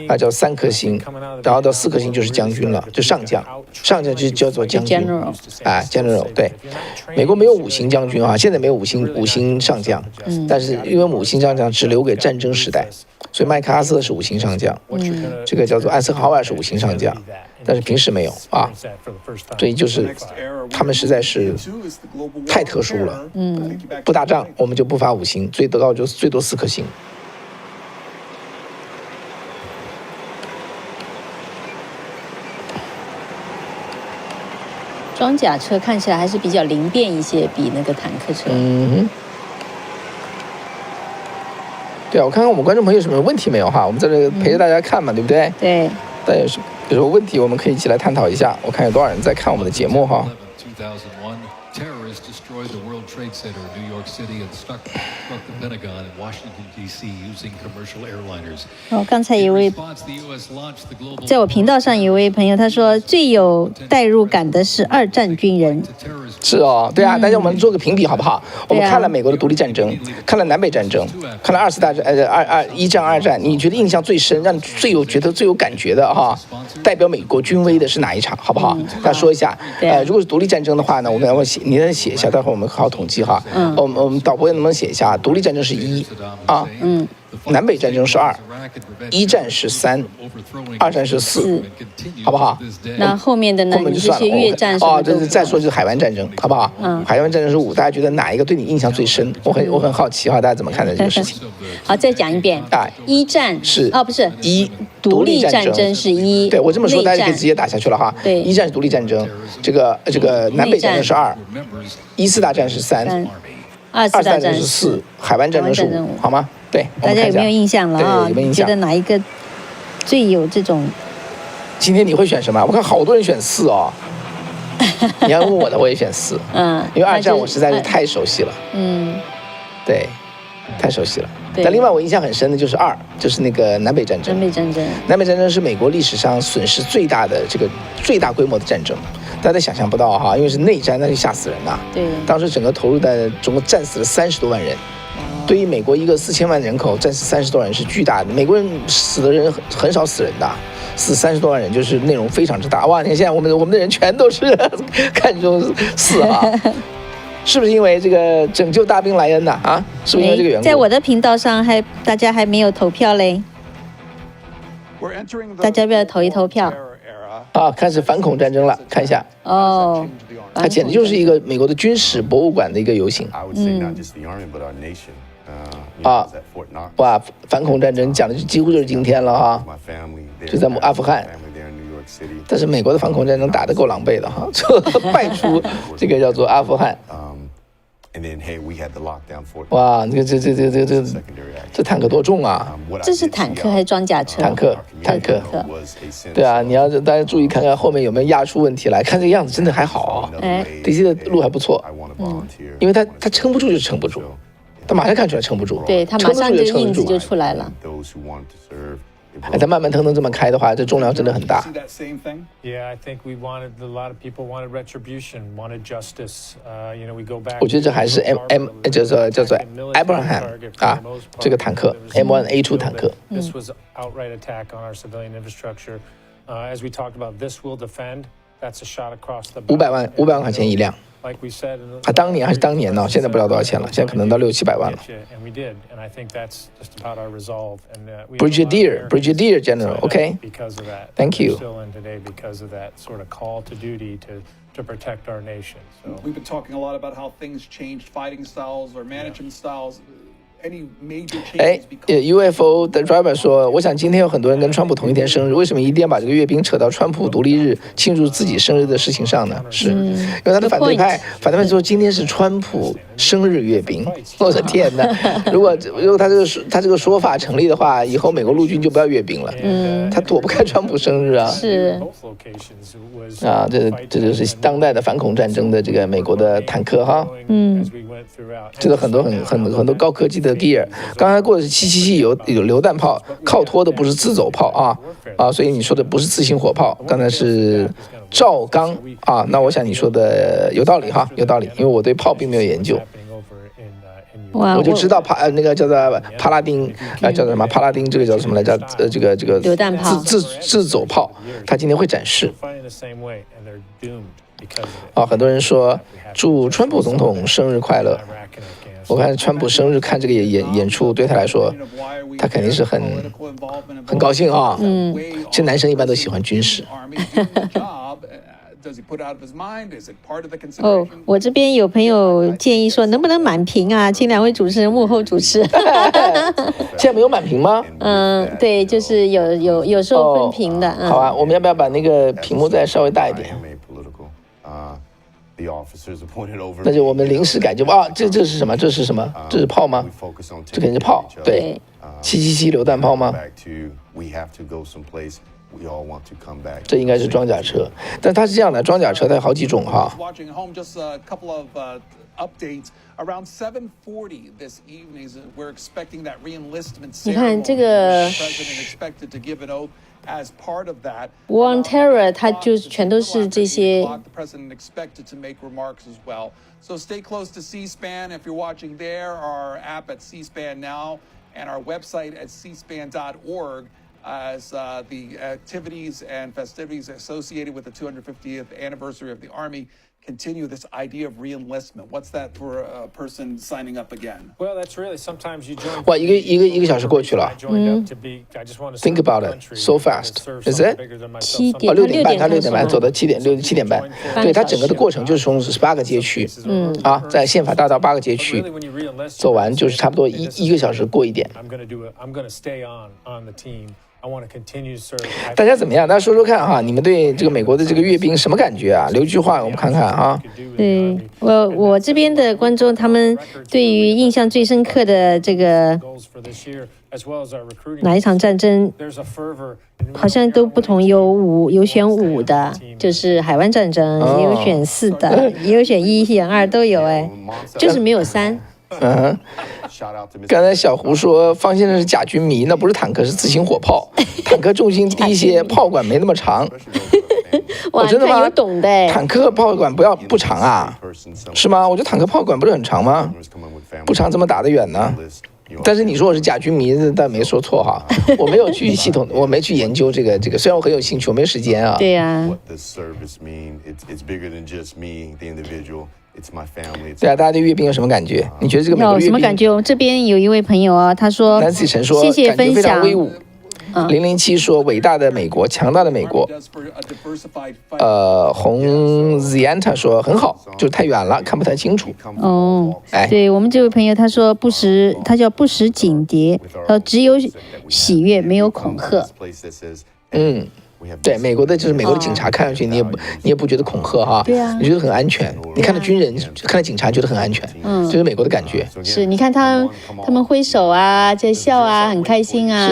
啊叫3颗星，然后到4颗星就是将军了，就上将就叫做将军，啊 General 对，美国没有5星将军啊，现在没有5星上将，但是因为5星上将只留给战争时代，所以麦克阿瑟是5星上将，这个叫做艾森豪威尔是5星上将，但是平时没有啊，所以就是他们实在是太特殊了，不打仗我们就不发5星，最多4颗星。
装甲车看起来还是比较灵便一些，比那个坦克车。
对啊，我看看我们观众朋友有什么问题没有哈？我们在这陪着大家看嘛，对不对？
对。
大家有什么问题，我们可以一起来探讨一下。我看有多少人在看我们的节目哈。
Terrorists destroyed the World Trade Center in New York City and struck the Pentagon in Washington, D.C. using commercial airliners.
刚才有位在我频道上有位朋友他说最有代入感的是二战军人。
是哦，对啊，大家我们做个评比好不好？我们看了美国的独立战争，看了南北战争，看了一战、二战，你觉得印象最深，让你觉得最有感觉的哈，代表美国军威的是哪一场，好不好？大家说一下。如果是独立战争的话呢，我们要写，你再写一下，待会儿我们好好统计哈。我们导播能不能写一下？独立战争是1啊，南北战争是2，一战是3，二战是4，好不好？
那后面的呢？
后面就算了。
越战
哦，这再说就是海湾战争，好不好？海湾战争是5，大家觉得哪一个对你印象最深？我很好奇哈，大家怎么看待这个事情？
好，再讲一遍。一战
是
不是
独立
战争是1。
对我这么说，大家可以直接打下去了哈。
对，
一战是独立战争，这个南北战争是2，14大战是3，二次大战是4，海湾战争是5，好吗？对，
大家有没有印象了啊？
有没有印象？
觉得哪一个最有这种？
今天你会选什么？我看好多人选4哦。你要问我的，我也选4。因为二战我实在是太熟悉了。对，太熟悉了。但另外我印象很深的就是2，就是那个南北战争。南北战争是美国历史上损失最大的最大规模的战争，大家想象不到哈，因为是内战，那就吓死人呐。
对，
当时整个投入的总共战死了30多万人。对于美国一个4000万人口，战死30多万人是巨大的。美国人死的人很少死人的，死30多万人就是内容非常之大。哇，你看现在我们的人全都是看重4啊，是不是因为这个拯救大兵莱恩呐？啊，是不是因为这个缘故？
在我的频道上大家还没有投票嘞，大家要不要投一投票？
开始反恐战争了，看一下。它简直就是一个美国的军事博物馆的一个游行。哇，反恐战争讲的几乎就是今天了哈，就在阿富汗。但是美国的反恐战争打得够狼狈的哈，就败出这个叫做阿富汗。哇，这坦克多重啊！
这是坦克还是装甲车？
坦克。对啊，你要大家注意看看后面有没有压出问题来。看这个样子真的还好啊，DC 的路还不错。因为他撑不住就撑不住，他马上看出来撑不住。
对，他马上这个印子就出来了。
他慢慢腾这么开的话，这重量真的很大。我觉得这还是叫做 Abraham 啊，这个坦克 M1A2 坦克。500万块钱一辆。当年还是当年呢，现在不知道多少钱了，现在可能到600-700万了。Brigadier General, OK, thank you.
We've been talking a lot about how things changed fighting styles or management styles.
UFO 的 driver 说，我想今天有很多人跟川普同一天生日，为什么一定要把这个阅兵扯到川普独立日庆祝自己生日的事情上呢？是因为他的反对派说今天是川普生日阅兵。我的天哪！如果他这个说法成立的话，以后美国陆军就不要阅兵了。他躲不开川普生日啊。
是
啊，这就是当代的反恐战争的这个美国的坦克哈。这个很多高科技的 gear。刚才过的是777有榴弹炮，靠拖的不是自走炮所以你说的不是自行火炮，刚才是赵刚啊。那我想你说的有道理哈，有道理，因为我对炮并没有研究。我就知道那个叫做帕拉丁叫做什么？帕拉丁这个叫什么来着？这个
榴弹炮
自走炮，他今天会展示。很多人说祝川普总统生日快乐。我看川普生日看这个演出，对他来说，他肯定是很高兴啊。其实男生一般都喜欢军事。
我这边有朋友建议说，能不能满屏啊？请2位主持人幕后主持。
现在没有满屏吗？
对，就是有时候分屏的。
好啊，我们要不要把那个屏幕再稍微大一点？
the officers are pointed over.
那就我们临时改就啊，这是什么？这是什么？这是炮吗？
We focus on
这肯定是炮，
taking each other.
对，777榴弹炮吗？
Back to we have to go someplace. We all want to come back.
这应该是装甲车，但它是这样的，装甲车它有好几种哈。
Watching at home, just a couple of updates. Around 7:40 this evening, we're expecting that re-enlistment
你看
ceremony.
这个
The president expected to give an oath as part of that.
War on Terror 它就全都是这些
The president expected to make remarks as well. So stay close to C-SPAN if you're watching there. Our app at C-SPAN now and our website at cspan.org. As the activities and festivities associated with the 250th anniversary of the Army continue, this idea of re-enlistment. What's that for a person signing up again?
Well, that's really sometimes you join.
哇，一个小时过去了。
I joined up to be. I just want to
Think
serve the
about it.
country.
So fast.
Serve
Is
something
it?
bigger than myself.
7点
6点半，他
他6
6点半走到7点半，对，它整个的过程就是从18个街区，在宪法大道8个街区
Really, when you re-enlist,
走完，就是差不多一个小时过一点。
I'm going to do it. I'm going to stay on the team. I want to continue to serve.
大家怎么样？大家说说看哈，你们对这个美国的这个阅兵什么感觉啊？留句话我们看看啊。
对我这边的观众，他们对于印象最深刻的这个
Goals for this year, as well as our recruiting.
哪一场战争，
There's a fervor.
好像都不同，有选5的，就是海湾战争，也有选4的，也有选1、选2都有哎，就是没有3。
Shout out to Mr.
刚才小胡说方先生是甲军迷，那不是坦克，是自行火炮。坦克重心低一些，炮管没那么长。
哇，
真的吗
你看有懂的哎，
坦克炮管不长啊？是吗？我觉得坦克炮管不是很长吗？不长怎么打得远呢？但是你说我是甲军迷，但没说错哈。我没有去我没去研究这个。虽然我很有兴趣，我没时间啊。
对呀。
What does service mean? It's bigger than just me, the individual. It's my family.
对啊，大家对阅兵有什么感觉？你觉得这个美国
有
阅兵？
什么感觉？我这边有一位朋友啊，他说
Nancy 陈说，
谢谢
感觉非常
分享。
威武。007说伟大的美国，强大的美国。红 Zianta 说很好，就是太远了，看不太清楚。
哦，
哎，
对我们这位朋友，他说他叫不识警谍，只有喜悦，没有恐吓。
嗯。对，美国的美国的警察看上去你也不觉得恐吓哈，
对啊，
你觉得很安全。你看到军人，看到警察觉得很安全，这是美国的感觉。
是，你看他们挥手啊，在笑啊，很开心啊，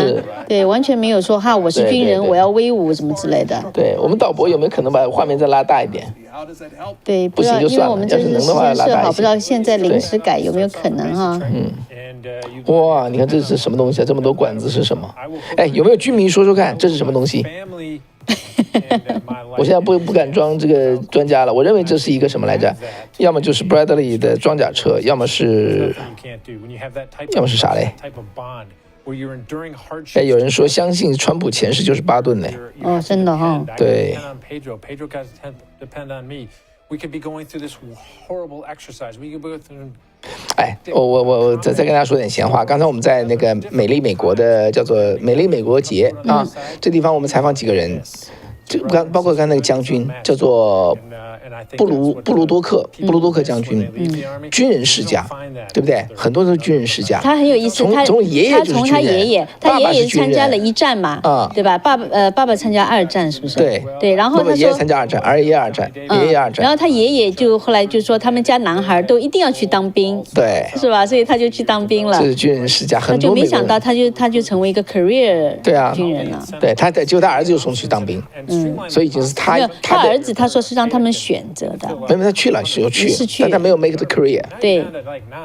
对，完全没有说哈我是军人，我要威武什么之类的。
对，我们导播有没有可能把画面再拉大一点？
对，不知道，因为我们这是事先设好，不知道现在临时改有没有可能哈。
哇，你看这是什么东西啊？这么多管子是什么？哎，有没有军迷说说看，这是什么东西？我现在不敢装这个专家了，我认为这是一个什么来着？要么就是 Bradley 的装甲车，要么是啥嘞？哎，有人说相信川普前世就是巴顿嘞。
哦，真的哈。
对。哎，我再跟大家说点闲话。刚才我们在那个美丽美国的叫做美丽美国节啊，这地方我们采访几个人，包括刚才那个将军叫做布鲁多克将军，军人世家，对不对？很多都是军人世家。
他很有意思，他从他爷爷参加了1战嘛，对吧？爸爸参加2战，是不是？对，然后他说
爷爷参加2战，爷爷2战，爷爷2战。
然后他爷爷就后来就说，他们家男孩都一定要去当兵，
对，
是吧？所以他就去当兵了。
这是军人世家，很多
他就没想到他就成为一个 career 军人了。
对，结果他儿子就送去当兵，所以已经是他
儿子他说是让他们选择的，
没有他去了是去，但他没有 make the career，
对，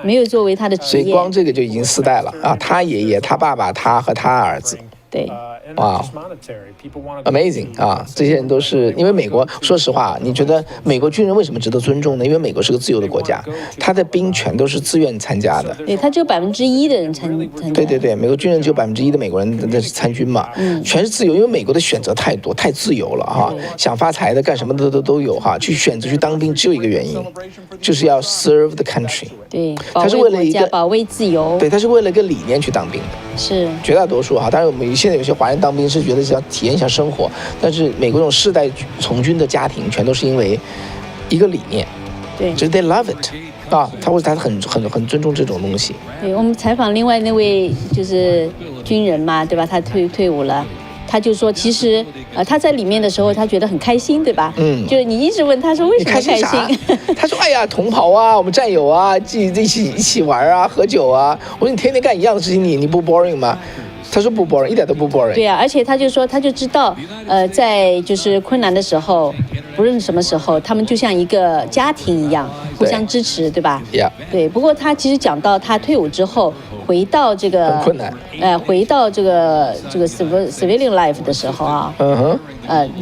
没有作为他的职业，
所以光这个就已经4代了啊，他爷爷、他爸爸、他和他儿子。
对，
哇 ，amazing 啊！这些人都是因为美国。说实话，你觉得美国军人为什么值得尊重呢？因为美国是个自由的国家，他的兵全都是自愿参加的。
对，他只有1%的人参加。
对，美国军人只有1%的美国人在参军嘛，全是自由，因为美国的选择太多，太自由了哈，想发财的干什么的都有哈，去选择去当兵只有一个原因，就是要 serve the country。
对，他是为了一个保卫自由。
对，他是为了一个理念去当兵的。
是
绝大多数哈，当然我们现在有些华人当兵是觉得是要体验一下生活，但是美国这种世代从军的家庭全都是因为一个理念，
对，
就是 they love it 啊，他很尊重这种东西。
对，我们采访另外那位就是军人嘛，对吧？他退伍了。他就说，其实他在里面的时候，他觉得很开心，对吧？就是你一直问他说为什么开心？
他说：“哎呀，同袍啊，我们战友啊，一起玩啊，喝酒啊。”我说：“你天天干一样的事情，你不 boring 吗？”他说不 boring， 一点都不 boring。
对啊，而且他就说，他就知道，在就是困难的时候，不论什么时候，他们就像一个家庭一样，互相支持，对吧？对。不过他其实讲到他退伍之后，回到这个
很困难，
回到这个 civilian life 的时候啊，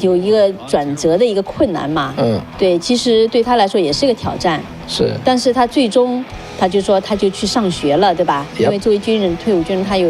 有一个转折的一个困难嘛，对，其实对他来说也是个挑战，
是。
但是他最终他就说他就去上学了，对吧？因为作为军人，退伍军人他有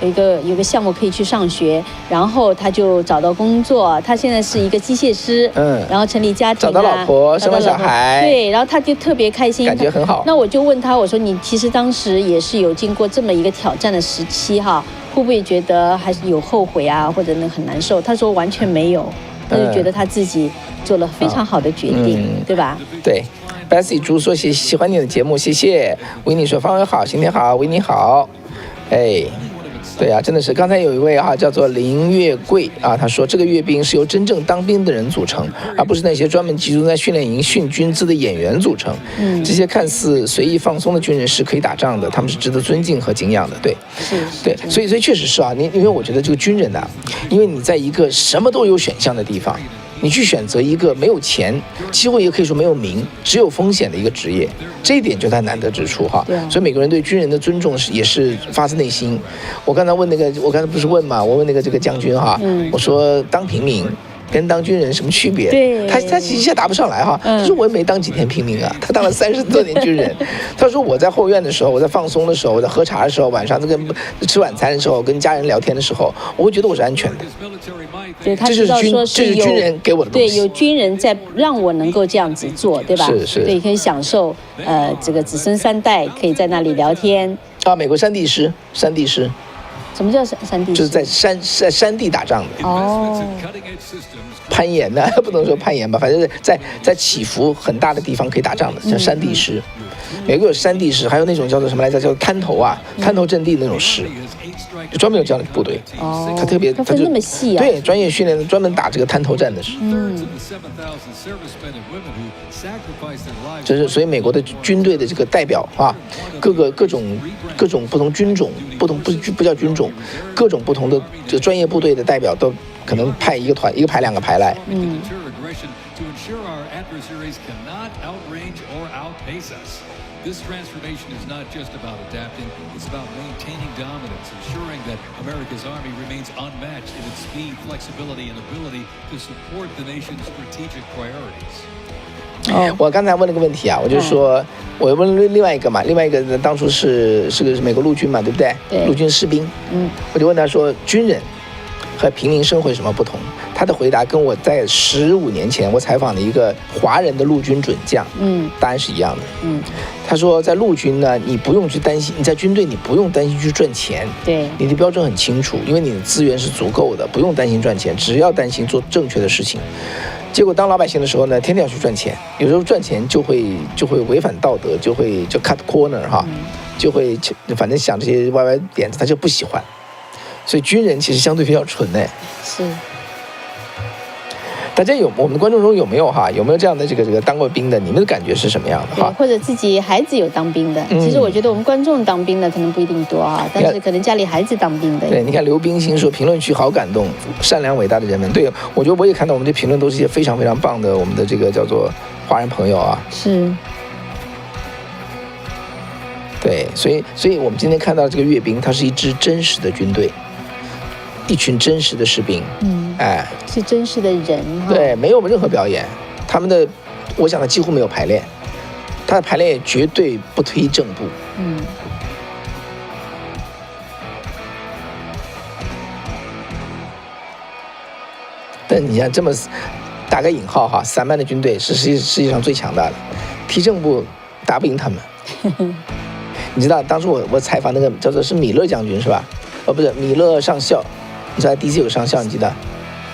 一个项目可以去上学，然后他就找到工作，他现在是一个机械师，然后成立家庭，
找到老婆，生了小孩，
对，然后他就特别开心，
感觉很好。
那我就问他，我说你其实当时也是有经过这么一个挑战的时期哈，会不会觉得还是有后悔啊，或者很难受？他说完全没有，他就觉得他自己做了非常好的决定，对吧？
对。Bessie 猪说喜欢你的节目，谢谢。维尼说方伟好，新天好，维尼好，哎。对啊，真的是。刚才有一位叫做林月桂啊，他说这个阅兵是由真正当兵的人组成，而不是那些专门集中在训练营训军姿的演员组成。这些看似随意放松的军人是可以打仗的，他们是值得尊敬和敬仰的。对，对，所以确实是啊。因为我觉得这个军人因为你在一个什么都有选项的地方，你去选择一个没有钱，几乎也可以说没有名，只有风险的一个职业，这一点就它难得之处哈。所以每个人对军人的尊重也是发自内心。我刚才问我刚才不是问嘛，我问这个将军我说当平民跟当军人什么区别？
对，
他其实一下答不上来他说我也没当几天平民啊，他当了30多年军人。他说我在后院的时候，我在放松的时候，我在喝茶的时候，晚上吃晚餐的时候，跟家人聊天的时候，我会觉得我是安全的。
对，他知道说
这是军人给我的东西。
对，有军人在让我能够这样子做，对吧？
是。
对，可以享受这个子孙3代可以在那里聊天。
美国山地师。
什么叫山地师？
就是在山地打仗的。攀岩的不能说攀岩吧，反正是在起伏很大的地方可以打仗的，叫山地师。美国有山地师，还有那种叫做什么来着？叫滩头滩头阵地那种师，就专门有这样的部队。他特别，
他分那么细啊？
对，专业训练的，专门打这个滩头战的师。就是所以美国的军队的这个代表各种不同军种，不叫军种，各种不同的这个专业部队的代表都可能派一个团、一个排、2个排来。
This transformation is not just about adapting, it's about maintaining dominance, ensuring that America's Army remains unmatched in its speed, flexibility, and ability to support the nation's strategic priorities.
我刚才问了个问题我就说，我问另外一个嘛，另外一个当初是个美国陆军嘛，对不对？
对，
陆军士兵。我就问他说，军人和平民生活有什么不同？他的回答跟我在15年前我采访的一个华人的陆军准将，答案是一样的。他说在陆军呢，你不用去担心，你在军队你不用担心去赚钱，
对，
你的标准很清楚，因为你的资源是足够的，不用担心赚钱，只要担心做正确的事情。结果当老百姓的时候呢，天天要去赚钱，有时候赚钱就会违反道德，就 cut corner 就会反正想这些歪点子，他就不喜欢。所以军人其实相对比较纯
是。
大家我们的观众中有没有这样的这个当过兵的？你们的感觉是什么样的
或者自己孩子有当兵的？其实我觉得我们观众当兵的可能不一定多但是可能家里孩子当兵的。
对，你看刘冰心说评论区好感动，善良伟大的人们。对，我觉得我也看到我们这评论都是一些非常非常棒的我们的这个叫做华人朋友
是。
对，所以我们今天看到这个阅兵，它是一支真实的军队，一群真实的士兵。
是真实的人。
对，没有任何表演，我想他几乎没有排练，他的排练也绝对不推正步。但你像这么打个引号散漫的军队是世界上最强大的，踢正步打不赢他们。你知道当初我采访那个叫做是米勒将军是吧？不是米勒上校，你知道 DC 有个上校，你记得？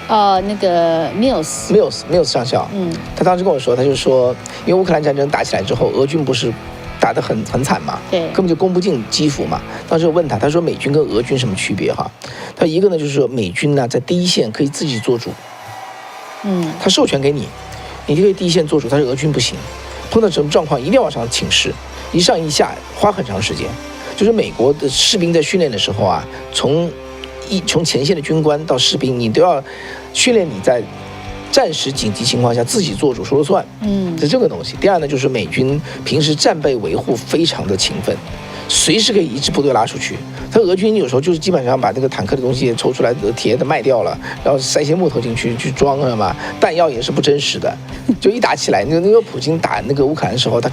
那个 Mills
上校，他当时跟我说，他就说，因为乌克兰战争打起来之后，俄军不是打得很惨嘛，
对
根本就攻不进基辅嘛。当时我问他，他说美军跟俄军什么区别哈？他一个呢就是说美军呢在第一线可以自己做主，他授权给你，你就可以第一线做主，但是俄军不行，碰到什么状况一定要往上请示，一上一下花很长时间。就是美国的士兵在训练的时候啊，从前线的军官到士兵，你都要训练你在战时紧急情况下自己做主说了算，是这个东西。第二呢，就是美军平时战备维护非常的勤奋，随时可以一支部队拉出去。他俄军有时候就是基本上把那个坦克的东西抽出来，铁的卖掉了，然后塞些木头进去装了嘛，弹药也是不真实的，就一打起来，那个普京打那个乌克兰的时候，他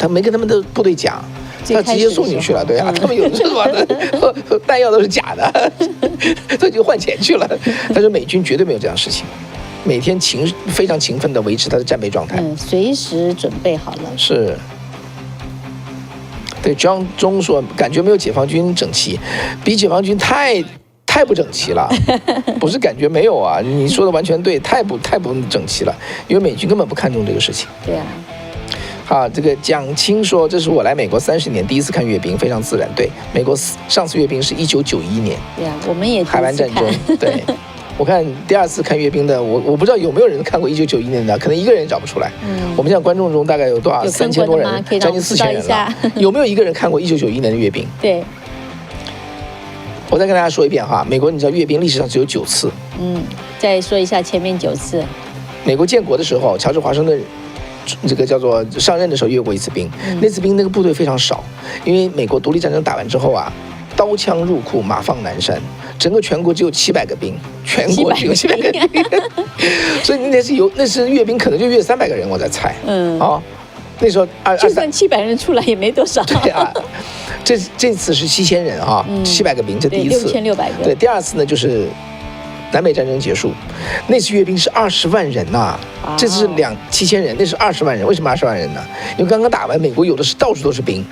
没跟他们的部队讲。他直接送进去了，对啊，他们有什么的弹药都是假的，他就换钱去了。但是美军绝对没有这样的事情，每天非常勤奋地维持他的战备状态，
随时准备好了。
是，对，John 中说感觉没有解放军整齐，比解放军太不整齐了，不是感觉没有啊，你说的完全对，太不整齐了，因为美军根本不看重这个事情。
对啊。
好，这个蒋青说，这是我来美国30年第一次看阅兵，非常自然。对，美国上次阅兵是1991年，
对啊，我们也
海湾战争。对，我看第二次看阅兵的，我不知道有没有人看过1991年的，可能一个人也找不出来。我们现在观众中大概有多少？3000多人，将近4000人了。有没有一个人看过1991年的阅兵？
对。
我再跟大家说一遍哈，美国你知道阅兵历史上只有9次。
再说一下前面9次。
美国建国的时候，乔治华盛顿。这个叫做上任的时候阅过一次兵，那次兵那个部队非常少，因为美国独立战争打完之后啊，刀枪入库，马放南山，整个全国只有700个兵，全国只有700个兵，所以那是阅兵可能就阅300个人，我在猜，那时候
就算700人出来也没多少，
对啊，这次是7000人啊，700个兵，这第一次
，6600个，
对，第二次呢就是南北战争结束，那次阅兵是20万人呐，这次是7000人，那是20万人。为什么20万人呢？因为刚刚打完，美国有的是到处都是兵。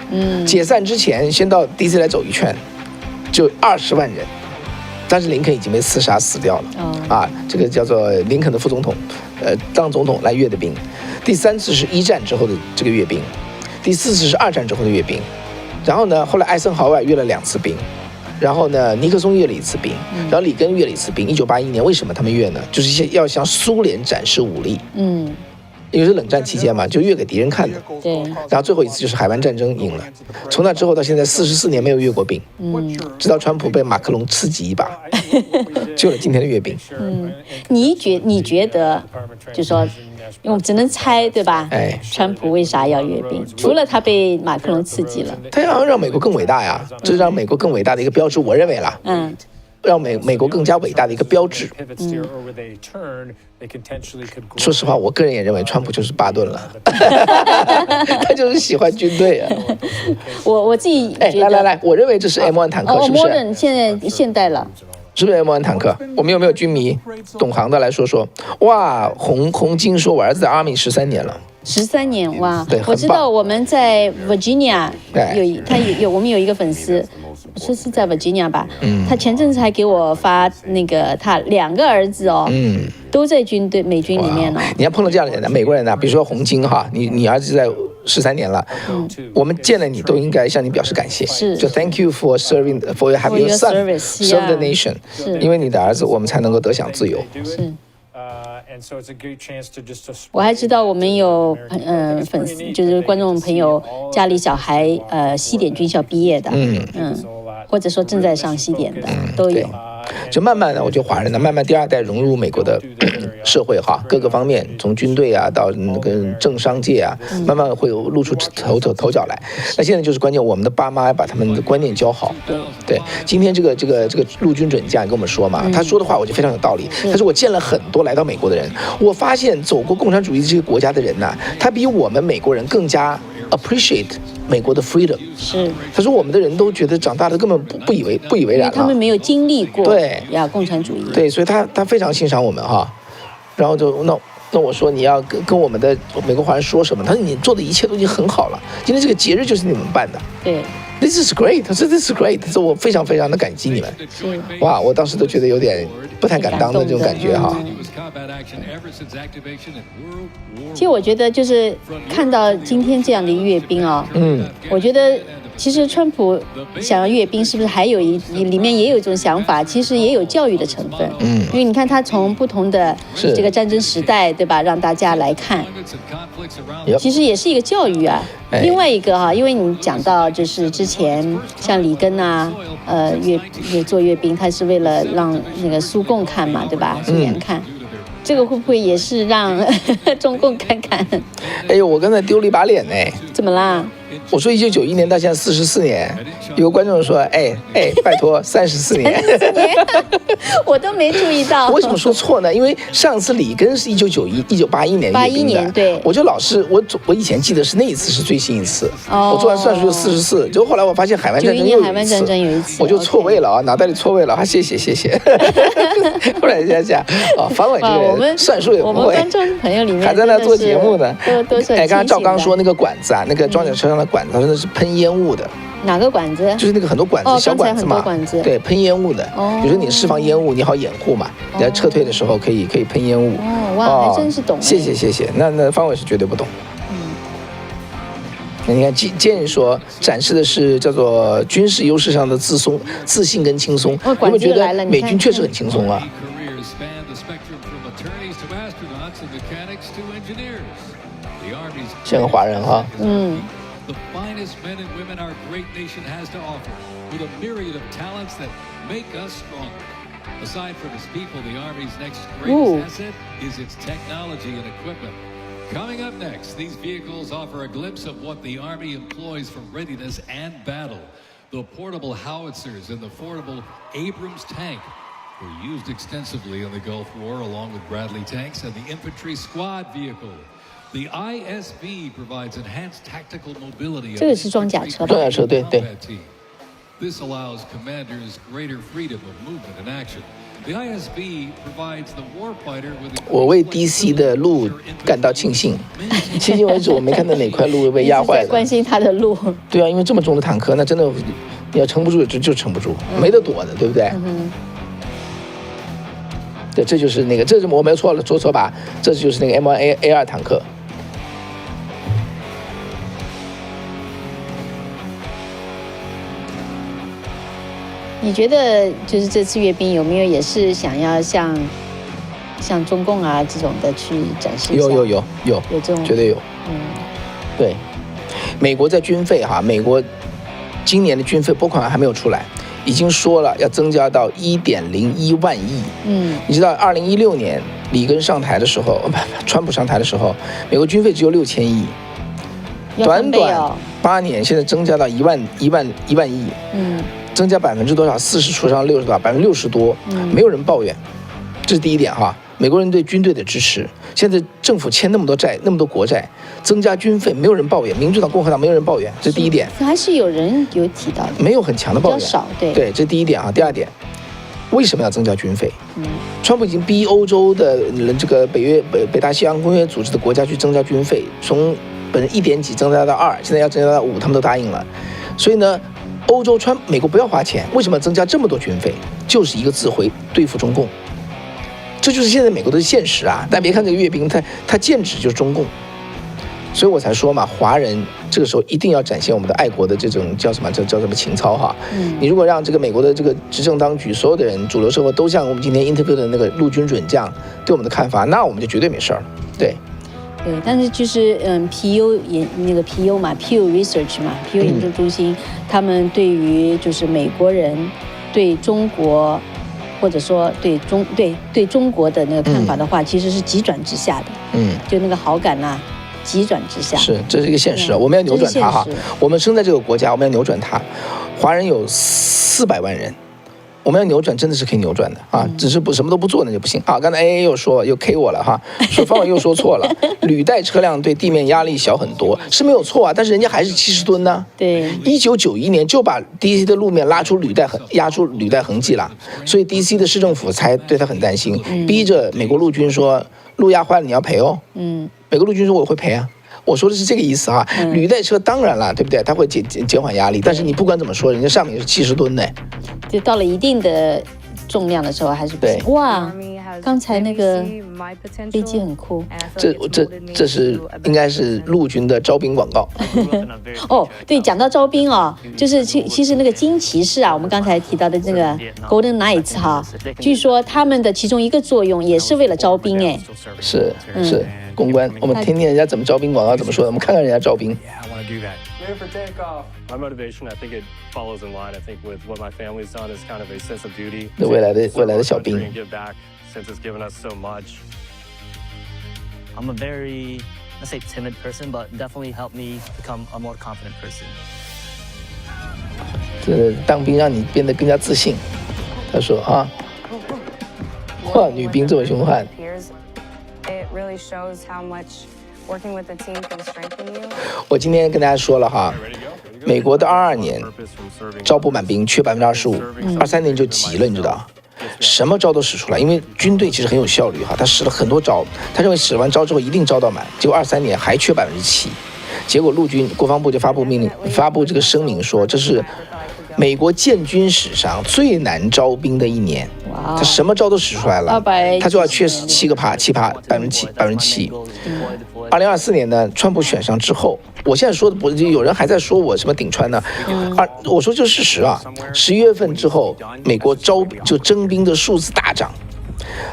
解散之前先到 DC 来走一圈，就20万人。但是林肯已经被刺杀死掉了。这个叫做林肯的副总统，当总统来阅的兵。第3次是1战之后的这个阅兵，第4次是2战之后的阅兵。然后呢，后来艾森豪威尔阅了2次兵。然后呢，尼克松阅了1次兵，然后里根阅了1次兵。1981年为什么他们阅呢？就是要向苏联展示武力。因为是冷战期间嘛，就阅给敌人看的。
对。
然后最后一次就是海湾战争赢了，从那之后到现在44年没有阅过兵。直到川普被马克龙刺激一把，救了今天的阅兵。
你觉得，就说，因为我们只能猜对吧？川普为啥要阅兵？除了他被马克龙刺激了，
他要让美国更伟大呀，这是让美国更伟大的一个标志，我认为啦。让美国更加伟大的一个标志。说实话，我个人也认为川普就是巴顿了，他就是喜欢军队啊。
我自己觉得，
来，我认为这是 M1 坦克，是不是？
modern 现在现代了。
是不是 M1 坦克？我们有没有军迷懂行的来说说？哇，红金说，我儿子在 Army 13年了。
13年哇！
对，
我知道我们在 Virginia 我们有一个粉丝，是在 Virginia 吧？他前阵子还给我发那个他2个儿子都在美军里面了。
你要碰到这样的人呢，美国人呢，比如说红金哈，你儿子在13年了，我们见了你都应该向你表示感谢，就 Thank you for serving for having your son serve the nation， 因为你的儿子，我们才能够得享自由。
是。我还知道我们有粉丝，就是观众朋友家里小孩西点军校毕业的，或者说正在上西点的都有。
就慢慢的，我觉得华人呢，慢慢第2代融入美国的社会哈，各个方面，从军队啊到那个政商界啊，慢慢会露出头角来。那现在就是关键，我们的爸妈要把他们的观念教好。对，今天这个陆军准将跟我们说嘛，他说的话我觉得非常有道理。他说我见了很多来到美国的人，我发现走过共产主义这个国家的人呐，他比我们美国人更加 appreciate 美国的 freedom。是，他说我们的人都觉得长大的根本不以为然了，因为
他们没有经历过
对
共产主义。
对，所以他非常欣赏我们哈。然后就那我说你要跟我们的美国华人说什么？他说你做的一切都已经很好了，今天这个节日就是你们办的。
对。
This is great， 他说 This is great， 他说我非常非常的感激你们。哇，我当时都觉得有点不太敢当的这种感觉哈。
其实我觉得就是看到今天这样的阅兵啊，我觉得其实川普想要阅兵，是不是还有里面也有一种想法，其实也有教育的成分，因为你看他从不同的这个战争时代，对吧，让大家来看，其实也是一个教育啊。另外一个哈，因为你讲到就是之前像里根啊，做阅兵，他是为了让那个苏共看嘛，对吧？苏联看。这个会不会也是让中共看看？
哎呦，我刚才丢了一把脸呢。
怎么啦？
我说1991年到现在44年，有个观众说，拜托34年，
我都没注意到。
为什么说错呢？因为上次里根是1981年
81年，对，
我就老是我以前记得是那一次是最新一次，我做完算术就44，结果后来我发现海湾战争又有一次，我就错位了啊，脑袋里错位了，谢谢。后来这样啊，方伟这个人算术也不会，
我们观众朋友里面
还在那做节目呢，
都是。
刚刚赵刚说那个管子啊，那个装甲车上的管子，它真的是喷烟雾的。
哪个管子？
就是那个很多管子，小管子嘛，对，喷烟雾的。比如说你释放烟雾，你好掩护嘛，你在撤退的时候可以喷烟雾。
哇，还真是懂。
谢谢。那方伟是绝对不懂。那你看建议说展示的是叫做军事优势上的自信跟轻松。有没有觉得美军确实很轻松啊？像个华人哈。
The finest men and women our great nation has to offer, with a myriad of talents that make us stronger. Aside from its people, the Army's next greatest asset is its technology and equipment. Coming up next, these vehicles offer a glimpse of what the Army employs for readiness and battle. The portable howitzers and the affordable Abrams tank were used extensively in the Gulf War, along with Bradley tanks and the infantry squad vehicle.The ISV provides enhanced tactical mobility.
这个是装甲车吧？
装甲车，对。
This allows commanders greater freedom of movement and action. The ISV provides the warfighter with.
我为 DC 的路感到庆幸。迄今为止，我没看到哪块路被压坏的。
关心他的路。
对啊，因为这么重的坦克，那真的你要撑不住就撑不住，没得躲的，对不对？对，这就是那个，这是我没有错了，说错吧？这就是那个 M1A2 坦克。
你觉得就是这次阅兵有没有也是想要像中共啊这种的去展示一下？
有
这种，
绝对有。对，美国在军费哈，美国今年的军费拨款还没有出来，已经说了要增加到1.01万亿。你知道2016年里根上台的时候，川普上台的时候，美国军费只有6000亿，短短8年，现在增加到1万亿。增加多少？40除上60多少？60%多，没有人抱怨，这是第一点哈。美国人对军队的支持，现在政府欠那么多债，那么多国债，增加军费没有人抱怨，民主党、共和党没有人抱怨，这是第一点。
还是有人有提到的，
没有很强的抱怨，
比较少，对，
这是第一点啊。第二点，为什么要增加军费？川普已经逼欧洲的这个北大西洋公约组织的国家去增加军费，从本1点几增加到2，现在要增加到5，他们都答应了。所以呢，欧洲美国不要花钱，为什么要增加这么多军费？就是一个字，对付中共。这就是现在美国的现实啊！大家别看这个阅兵，它剑指就是中共，所以我才说嘛，华人这个时候一定要展现我们的爱国的这种叫什么情操哈。你如果让这个美国的这个执政当局所有的人，主流社会都像我们今天 interview 的那个陆军准将对我们的看法，那我们就绝对没事了。对，
但是就是PU 那个 PU 嘛 ，Pew Research 嘛，Pew 研究中心，他们对于就是美国人对中国。或者说对中国的那个看法的话，其实是急转直下的。就那个好感呐，急转直下。是，这是一个现实，我们要扭转它哈。我们生在这个国家，我们要扭转它。华人有400万人，我们要扭转，真的是可以扭转的啊！只是什么都不做那就不行啊！刚才 AA 又 K 我了哈，说方伟又说错了，履带车辆对地面压力小很多是没有错啊，但是人家还是70吨呢。对，1991年就把 DC 的路面压出履带痕迹了，所以 DC 的市政府才对他很担心，逼着美国陆军说路压坏了你要赔哦。美国陆军说我会赔啊。我说的是这个意思哈，履带车当然了，对不对？它会减缓压力，但是你不管怎么说，人家上面是70吨的，就到了一定的重量的时候还是不行。哇，刚才那个飞机很酷。
这是应该是陆军的招兵广告。
哦，对，讲到招兵哦，就是其实那个金骑士啊，我们刚才提到的那个 Golden Knights 哈，据说他们的其中一个作用也是为了招兵哎。
是公关，我们听听人家怎么招兵广告怎么说的，我们看看人家招兵。
Ready for takeoff. My motivation, I think it follows in line. I think with what my family's done is kind of a sense of duty.
那未来的小兵。
Give back since it's given us so much.
I'm a very, let's say, timid person, but definitely helped me become a more confident person.
这当兵让你变得更加自信。他说啊，哇，女兵这么凶悍。
It really shows how much working with the team can strengthen you.
我今天跟大家说了哈，美国的22年招不满兵，缺25%，23年就急了，你知道。什么招都使出来，因为军队其实很有效率哈，他使了很多招，他认为使完招之后一定招到满，结果23年还缺7%，结果陆军国防部就发布这个声明说，这是美国建军史上最难招兵的一年，他什么招都使出来了，他就要缺7%，7%。2024年呢，川普选上之后，我现在说的不是有人还在说我什么顶川呢？我说就是事实啊。11月份之后，美国征兵的数字大涨，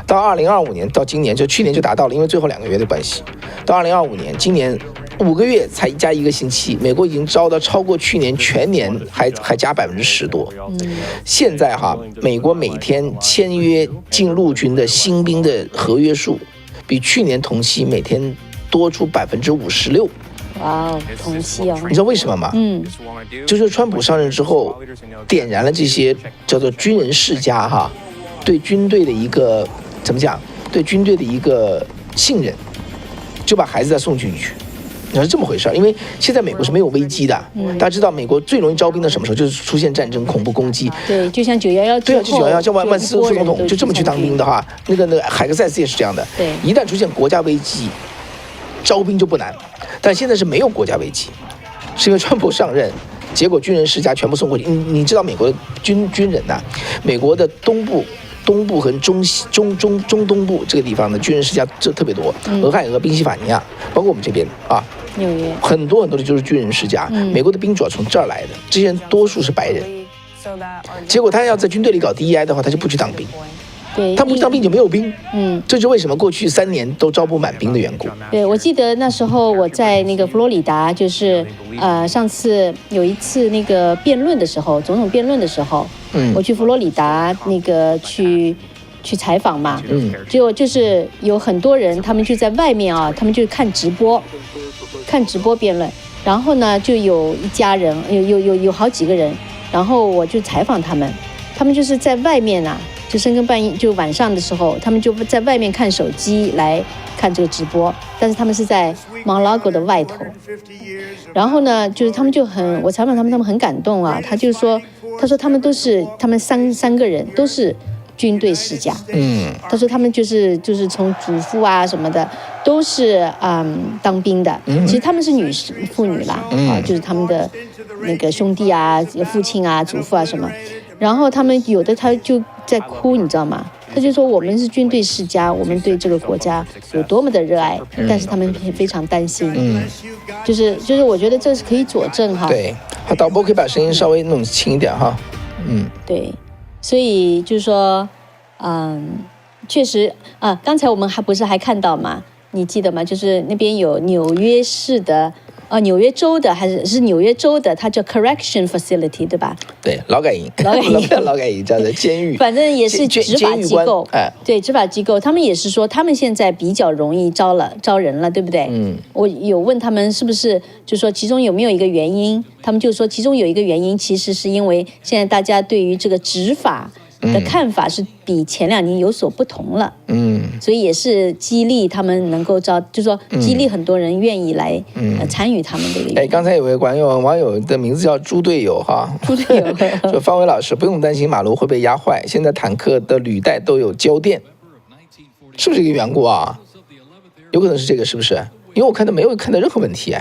到2025年到今年就去年就达到了，因为最后2个月的关系，到2025年今年5个月才加1个星期，美国已经招到超过去年全年还加10%多。现在哈，美国每天签约进陆军的新兵的合约数，比去年同期每天多出56%。
哇哦，同期哦！
你知道为什么吗？就是川普上任之后，点燃了这些叫做军人世家哈，对军队的一个怎么讲？对军队的一个信任，就把孩子再送进去。你说是这么回事，因为现在美国是没有危机的。大家知道，美国最容易招兵的什么时候？就是出现战争、恐怖攻击。
对，就像911。
对啊，就911，像万斯副总统就这么去当兵的话，那个海格塞斯也是这样的。
对，
一旦出现国家危机，招兵就不难。但现在是没有国家危机，是因为川普上任，结果军人世家全部送过去。你知道美国的军人呐，美国的东部和中东部这个地方的军人世家这特别多，俄亥俄、宾夕法尼亚，包括我们这边啊，
纽约，很
多的就是军人世家。美国的兵主要从这儿来的，这些人多数是白人。结果他要在军队里搞 DEI 的话，他就不去当兵。
对，
他不去当兵就没有兵，这是为什么过去3年都招不满兵的缘故。
对，我记得那时候我在那个佛罗里达，就是上次有一次那个辩论的时候，总统辩论的时候，我去佛罗里达那个去采访嘛，就是有很多人，他们就在外面啊，他们就看直播辩论，然后呢就有一家人，有好几个人，然后我就采访他们就是在外面啊。就深更半夜，就晚上的时候，他们就在外面看手机来看这个直播，但是他们是在 Mar-a-Lago 的外头。然后呢，就是他们我采访他们很感动啊。他说他们三个人都是军队世家。他说他们就是从祖父啊什么的都是当兵的。其实他们是妇女啦，就是他们的那个兄弟啊、父亲啊、祖父啊什么。然后他们有的他就在哭，你知道吗？他就说我们是军队世家，我们对这个国家有多么的热爱，但是他们非常担心。就是我觉得这是可以佐证哈。
对，好，导播可以把声音稍微弄轻一点哈。
对，所以就是说，确实啊，刚才我们还看到嘛，你记得吗？就是那边有纽约市的。纽约州的还是纽约州的，它叫 correction facility， 对吧？
对，劳改营这样的监狱，
反正也是执法机构。对，执法机构，他们也是说，他们现在比较容易招人了，对不对？我有问他们是不是，就说其中有没有一个原因，他们就说其中有一个原因，其实是因为现在大家对于这个执法的看法是比前2年有所不同了，所以也是激励他们能够就说激励很多人愿意来参与他们的一个。
刚才有位网友的名字叫猪队友哈，
猪队友
说方伟老师不用担心马路会被压坏，现在坦克的履带都有胶垫，是不是这个缘故啊？有可能是这个，是不是？因为我看他没有看到任何问题。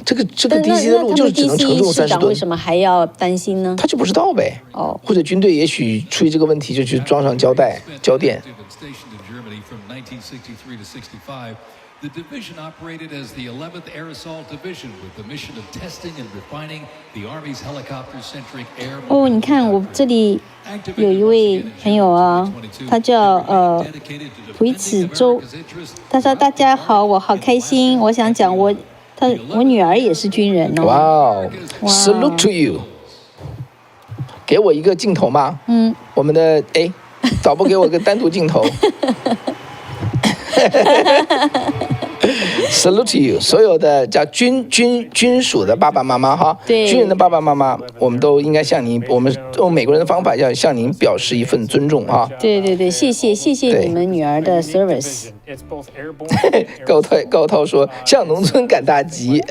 这个 DC 的路就是只能承重30吨，
为什么还要担心呢？
他就不知道呗。或者军队也许出于这个问题就去装上胶垫。
1963 to 65. The division operated as the 11th Air Assault Division with the mission of testing and refining the Army's helicopter-centric air.
哦，你看我这里有一位朋友啊，他叫蒲子洲，他说大家好，我好开心，我想讲我女儿也是军人哦。
哇哦 ，Salute to you！ 给我一个镜头吗？我们的导播给我个单独镜头。Salute to you！ 所有的叫军属的爸爸妈妈哈，
对，
军人的爸爸妈妈，我们都应该向您，我们用美国人的方法要向您表示一份尊重哈。
对对对，谢谢你们女儿的 service。
高涛说向农村赶大集，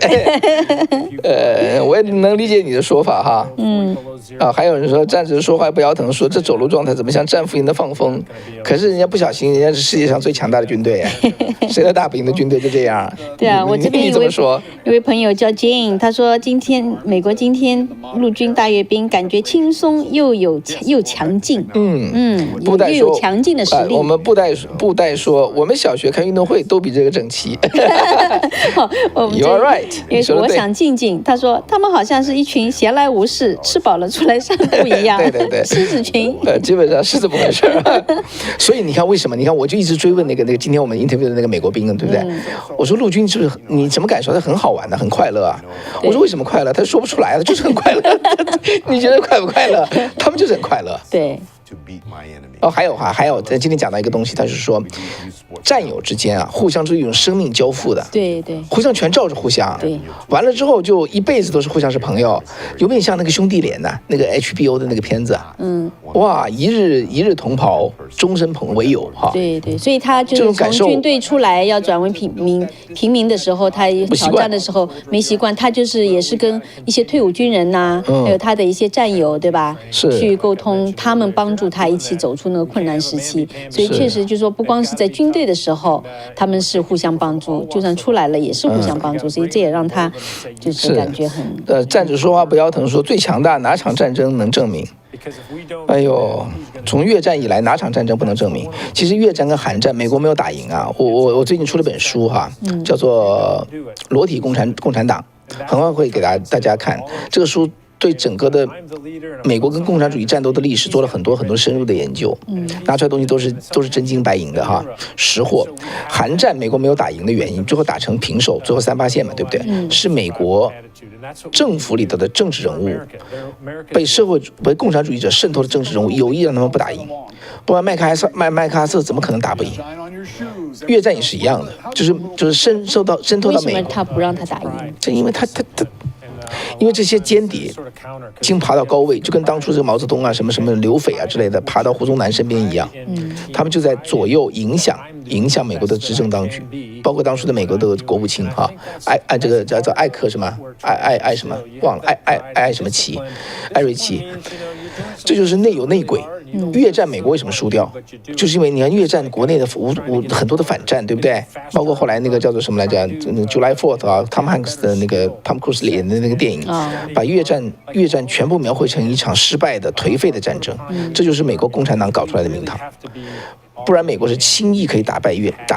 我也能理解你的说法哈。还有人说站着说话不腰疼，说这走路状态怎么像战俘营的放风？可是人家不小心，人家是世界上最强大的军队呀，谁都打不赢的军队就这样。
对啊，我这边
你怎么说？
有位朋友叫 Jane， 他说美国今天陆军大阅兵，感觉轻松又强劲。
布袋说
又有强劲的实力。
我们布袋说，我们小学开运动会都比这个整齐。You are right。
因为我想静静，他说他们好像是一群闲来无事、吃饱了出来散步一样。
对，
狮子群。
基本上是这么回事。所以你看为什么？你看我就一直追问那个今天我们 interview 的那个美国兵，对不对？我说陆军是不是你什么感受？他很好玩的，很快乐啊。我说为什么快乐？他说不出来，他就是很快乐。你觉得快不快乐？他们就是很快乐。
对。
还有，今天讲到一个东西，他是说，战友之间啊，互相是一种生命交付的，
对，
互相全罩着互相，
对，
完了之后就一辈子都是互相是朋友，有没有像那个兄弟连呐，那个 HBO 的那个片子啊，哇，一日同袍，终身为友哈，
对，所以他就是从军队出来要转为平民的时候，他挑战的时候没习惯，他就是也是跟一些退伍军人呐，还有他的一些战友，对吧？
是
去沟通，他们帮助他一起走出那个困难时期，所以确实就是说，不光是在军队的时候，他们是互相帮助，就算出来了也是互相帮助，所以这也让他就是感觉很
站着说话不腰疼，说最强大哪场战争能证明？哎呦，从越战以来哪场战争不能证明？其实越战跟韩战，美国没有打赢啊。我最近出了本书哈，叫做《裸体共产党》，很快会给大家看这个书。对整个的美国跟共产主义战斗的历史做了很多深入的研究，拿出来的东西都是真金白银的哈，实货。韩战美国没有打赢的原因，最后打成平手，最后3-8线嘛，对不对？是美国政府里头的政治人物被共产主义者渗透的政治人物有意让他们不打赢，不然麦克阿瑟怎么可能打不赢？越战也是一样的，就是渗透到美国。为
什么他不让他打赢？
这因为他。因为这些间谍经爬到高位，就跟当初这个毛泽东啊、什么刘斐啊之类的爬到胡宗南身边一样，他们就在左右影响美国的执政当局，包括当初的美国的国务卿哈，这个叫艾克什么艾什么忘了艾什么奇，艾瑞奇，这就是内有内鬼。越战美国为什么输掉？就是因为你看越战国内的很多的反战，对不对？包括后来那个叫做什么来着，July 4th 啊 ，Tom Hanks 的那个 Tom Cruise 演的那个电影，把越战全部描绘成一场失败的颓废的战争，这就是美国共产党搞出来的名堂。不然美国是轻易可以打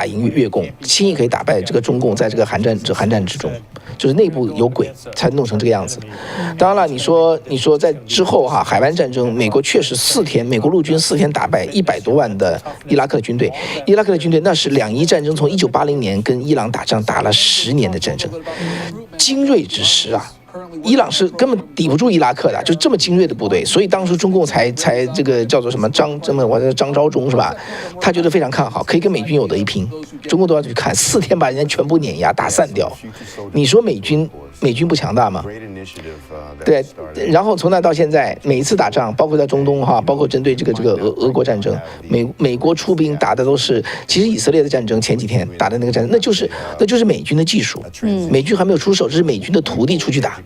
赢越共，轻易可以打败这个中共，在这个韩战之中，就是内部有鬼才弄成这个样子。当然了，你说在之后哈，海湾战争，美国确实美国陆军4天打败100多万的伊拉克军队，那是两伊战争从1980年跟伊朗打仗打了10年的战争，精锐之师啊。伊朗是根本抵不住伊拉克的，就这么精锐的部队，所以当初中共才这个叫做什么张召忠是吧？他觉得非常看好，可以跟美军有得一拼。中共都要去看，4天把人家全部碾压打散掉。你说美军不强大吗？对，然后从那到现在，每一次打仗，包括在中东哈，包括针对这个俄国战争，美国出兵打的都是，其实以色列的战争前几天打的那个战争，那就是美军的技术，美军还没有出手，这是美军的徒弟出去打。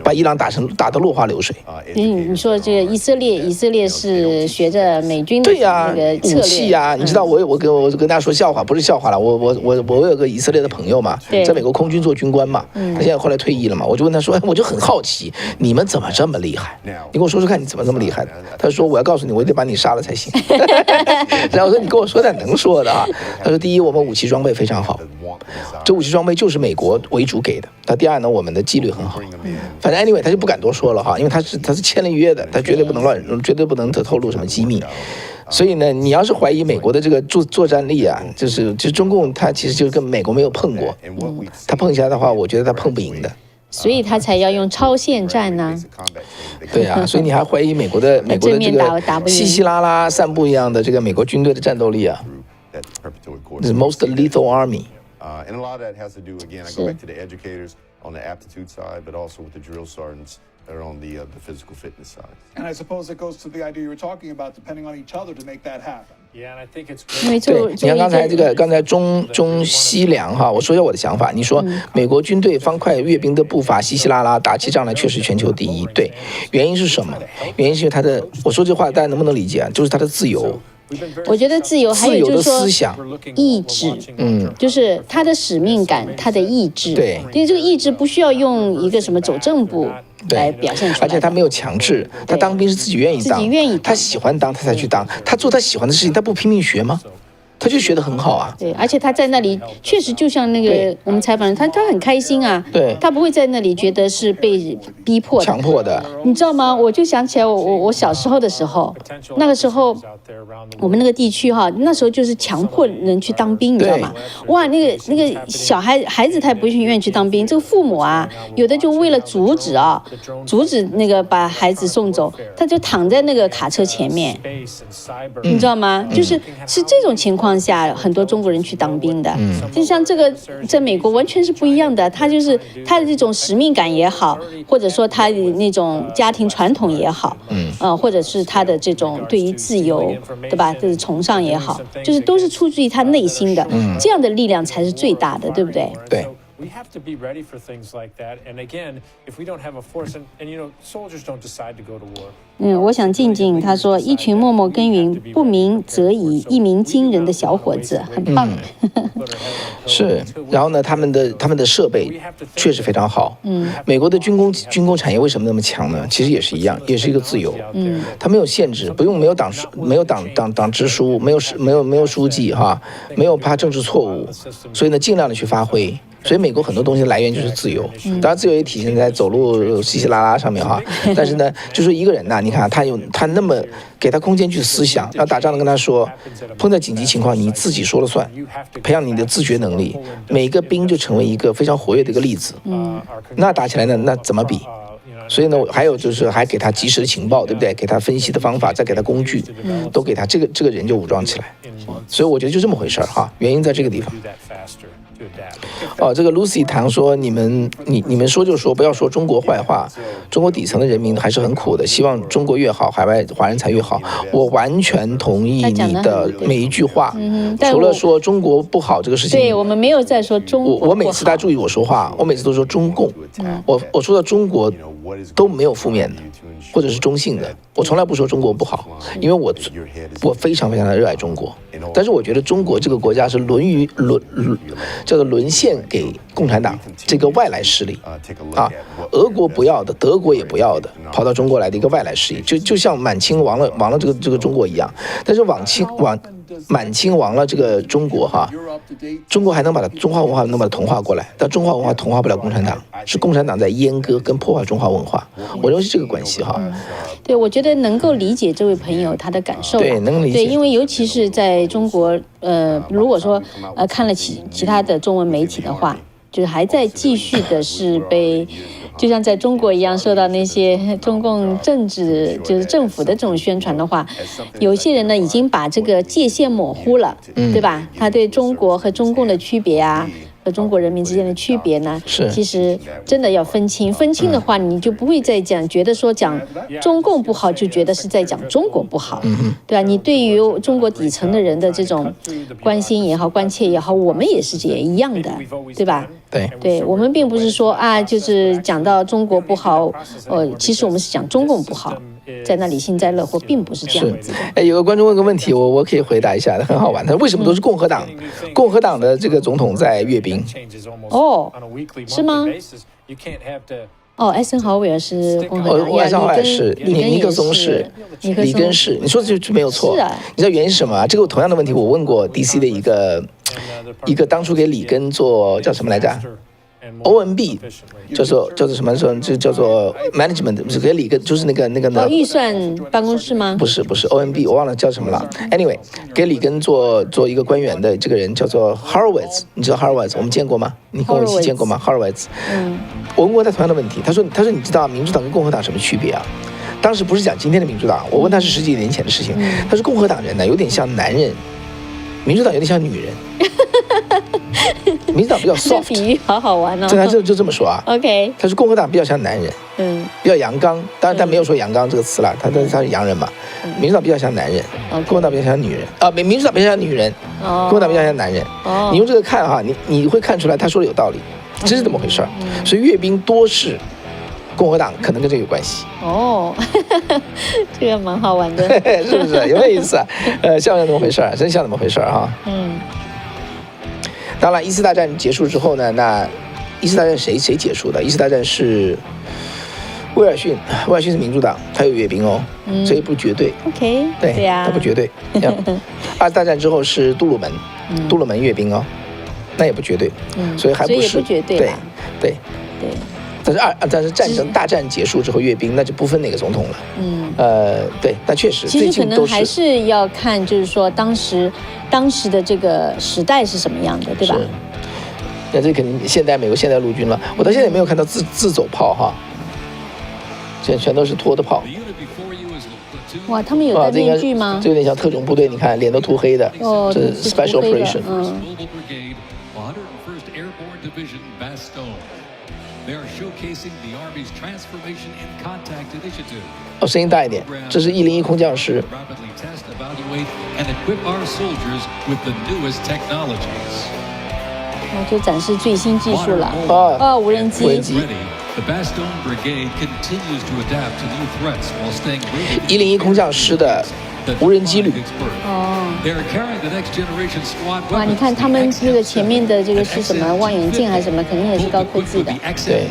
把伊朗打得落花流水。
你说这个以色列是学着美军的
对呀、
那个策略，
武器呀、你知道我跟大家说笑话，不是笑话了，我有个以色列的朋友嘛，在美国空军做军官嘛，他现在后来退役了嘛，我就问他说，我就很好奇，你们怎么这么厉害？你跟我说说看，你怎么这么厉害的？他说我要告诉你，我得把你杀了才行。然后我说你跟我说点能说的啊。他说第一，我们武器装备非常好，这武器装备就是美国为主给的。那第二呢，我们的纪律很好。反正 anyway 他就不敢多说了哈，因为他是签了约的，他绝对不能透露什么机密。所以呢，你要是怀疑美国的这个作战力啊，就是中共他其实就跟美国没有碰过，他碰起来的话，我觉得他碰不赢的。
所以他才要用超限战呢。
对啊，所以你还怀疑美国的这个稀稀拉拉散布一样的这个美国军队的战斗力啊 ？The most lethal army.
And a lot of that has to do, again, I go back to the educators on the aptitude side, but also with the drill sergeants that are on the physical fitness side.
And I suppose it goes to the idea you were talking about, depending on each other to make that happen.
Yeah, and I think it's
因为
对，你看刚才中西凉哈，我说一下我的想法。你说美国军队方块阅兵的步伐稀稀拉拉，打起仗来确实全球第一。对，原因是什么？原因是因为他的，我说这话大家能不能理解啊？就是他的自由。
我觉得自由还有就是说
思想
意志，就是他的使命感，他的意志，
对，
因为这个意志不需要用一个什么走正步来表现出来，
而且他没有强制，他当兵是自己愿意当，他喜欢当他才去当，他做他喜欢的事情，他不拼命学吗？他就学得很好啊。
对，而且他在那里确实就像那个我们采访他很开心啊。
对，
他不会在那里觉得是被逼迫的、
强迫的。
你知道吗？我就想起来我小时候的时候，那个时候我们那个地区哈，那时候就是强迫人去当兵，你知道吗？哇，那个小孩子他也不愿意去当兵，这个父母啊，有的就为了阻止那个把孩子送走，他就躺在那个卡车前面，你知道吗？是这种情况下，很多中国人去当兵的，就像这个在美国完全是不一样的。他就是他的这种使命感也好，或者说他的那种家庭传统也好，或者是他的这种对于自由，对吧？就是崇尚也好，就是都是出自于他内心的，这样的力量才是最大的，对不对？
对。
We have to be ready for things like that. And again, if we don't have a force, and soldiers don't decide to go to war.
我想静静他说，一群默默耕耘、不鸣则已、一鸣惊人的小伙子，很棒。
是，然后呢，他们的设备确实非常好。美国的军工产业为什么那么强呢？其实也是一样，也是一个自由。它没有限制，没有党支书，没有书记哈，没有怕政治错误，所以呢，尽量的去发挥。所以美国很多东西的来源就是自由，当然自由也体现在走路稀稀拉拉上面哈。但是呢，就说一个人呐，你看他那么给他空间去思想，要打仗的跟他说，碰到紧急情况你自己说了算，培养你的自觉能力，每一个兵就成为一个非常活跃的一个例子。那打起来呢，那怎么比？所以呢，还有就是还给他及时的情报，对不对？给他分析的方法，再给他工具，都给他，这个人就武装起来。所以我觉得就这么回事哈，原因在这个地方。这个 Lucy 谈说你们说就说，不要说中国坏话，中国底层的人民还是很苦的，希望中国越好，海外华人才越好。我完全同意你的每一句话，除了说中国不好这个事情，
对我们没有在说中国不好。
我每次大家注意我说话，我每次都说中共，我说到中国都没有负面的，或者是中性的，我从来不说中国不好，因为我非常非常的热爱中国，但是我觉得中国这个国家是叫做沦陷给共产党这个外来势力啊，俄国不要的，德国也不要的，跑到中国来的一个外来势力，就像满清亡了这个中国一样，但是满清亡了这个中国哈，中国还能把中华文化能把它同化过来，但中华文化同化不了共产党，是共产党在阉割跟破坏中华文化，我认为是这个关系哈。
对，我觉得能够理解这位朋友他的感受，
对，能理解。
对，因为尤其是在中国，如果说看了其他的中文媒体的话，就是还在继续的是被。就像在中国一样，受到那些中共政治就是政府的这种宣传的话，有些人呢已经把这个界限模糊了，对吧？他对中国和中共的区别啊，和中国人民之间的区别呢，其实真的要分清。分清的话，你就不会再觉得说讲中共不好，就觉得是在讲中国不好，对吧？你对于中国底层的人的这种关心也好、关切也好，我们也是一样的，对吧？
对
对，我们并不是说啊，就是讲到中国不好，其实我们是讲中共不好，在那里幸灾乐祸，并不是这样子的。
哎，有个观众问个问题，我可以回答一下，很好玩。他说为什么都是共和党？共和党的这个总统在阅兵？
哦，是吗？哦，艾森豪威尔是共和党，
艾森豪威尔是，尼克松是，里根是，你说的就没有错。
是啊，
你知道原因是什么啊？这个同样的问题我问过 DC 的一个当初给里根做叫什么来着？ OMB 叫做什么？就叫做 management， 是给里根，就是那个
预算办公室吗？
不是 OMB， 我忘了叫什么了。Anyway， 给里根做一个官员的这个人叫做 Horowitz， 你知道 Horowitz 我们见过吗？你跟我一起见过吗 ？Horowitz， 我问过他同样的问题，他说你知道民主党跟共和党什么区别啊？当时不是讲今天的民主党，我问他是10几年前的事情，他说共和党人呢有点像男人，民主党有点像女人。民主党比较 soft，
这比喻好好玩哦。
对，他就这么说啊。
OK，
他说共和党比较像男人，比较阳刚。当然他没有说阳刚这个词了，他是洋人嘛。民主党比较像男人，共和党比较像女人啊。民主党比较像女人，共和党比较像男人。你用这个看哈，你会看出来他说的有道理，这是怎么回事？所以阅兵多是共和党，可能跟这个有关系。
哦，这个蛮好玩的，
是不是？有没有意思啊？像那么回事，真像那么回事哈。当然，1次大战结束之后呢，那1次大战谁结束的？1次大战是威尔逊是民主党，他有阅兵哦，所以不绝对。
OK，
对呀，他不绝对。2次大战之后是杜鲁门阅兵哦，那也不绝对，所以还不是
不绝对。
对。但是大战结束之后阅兵，那就不分哪个总统了。对，但确实
其实可能还是要看，就是说当时的这个时代是什么样的，对吧？
那这肯定美国现代陆军了。我到现在也没有看到自走炮哈，现在全都是拖的炮。
哇，他们有戴面具吗？
这有点像特种部队，你看脸都涂黑的，这是 special operation。声音大一点，这是101空降师。
就展示最新技术了。无人机。
101空降师的无人机旅。
哇，你看他们这个前面的这个是什么望远镜还是什么？肯定也是高科技的。
对。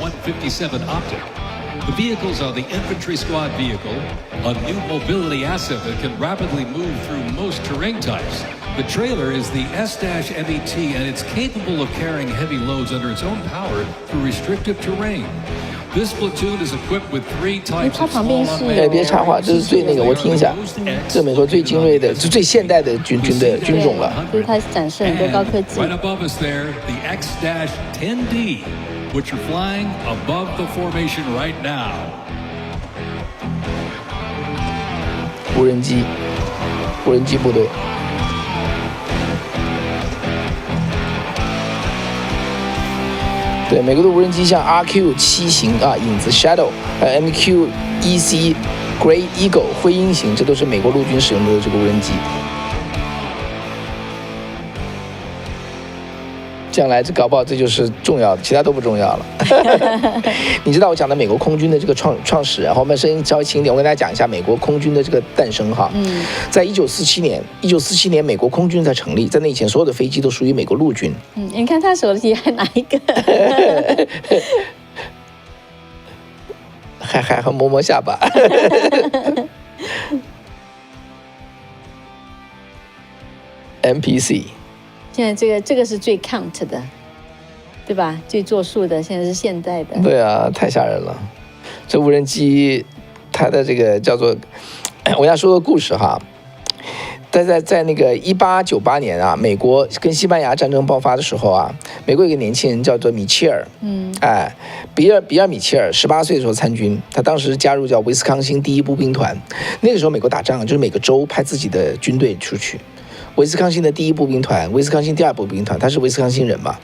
The vehicles are the infantry squad vehicle, a new mobility asset that can rapidly move through most terrain types. The trailer is the S-MET, and it's capable of carrying heavy loads under its own power through restrictive terrain. This platoon is equipped with 3 types of small unmanned.
别插话，这是最我听一下，这美国最精锐的、最现代的军种了。
就是它展示很多高科技。
Right above us there, the X-10D. Which are flying above the formation right now.
无人机部队。对，美国的无人机像 RQ-7型影子 Shadow， MQ-EC Grey Eagle 灰鹰型，这都是美国陆军使用的这个无人机。将来这搞不好这就是重要的，其他都不重要了。你知道我讲的美国空军的这个创始人，我们声音稍微轻一点，我跟大家讲一下美国空军的这个诞生哈。在1947年美国空军才成立，在那以前所有的飞机都属于美国陆军。
你看他手里还拿一个，
还摸下巴。MPC。
现在这个是最 count 的，对吧？最作数的，现在是现代的。
对啊，太吓人了。这无人机，它的这个叫做，我要说个故事哈。在那个1898年啊，美国跟西班牙战争爆发的时候啊，美国有一个年轻人叫做米切尔，比尔米切尔18岁的时候参军，他当时加入叫威斯康星第1步兵团。那个时候美国打仗就是每个州派自己的军队出去。威斯康星的第1步兵团，威斯康星第2步兵团，他是威斯康星人嘛，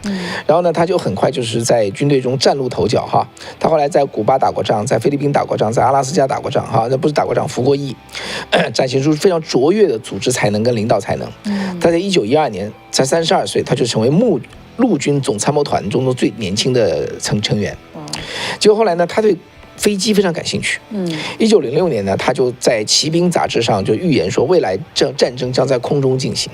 然后呢，他就很快就是在军队中崭露头角哈。他后来在古巴打过仗，在菲律宾打过仗，在阿拉斯加打过仗哈，那不是打过仗，服过役，展现出非常卓越的组织才能跟领导才能。他在1912年才32岁，他就成为陆军总参谋团中的最年轻的成员。结果后来呢，他对飞机非常感兴趣。1906年呢，他就在《骑兵》杂志上就预言说，未来战争将在空中进行。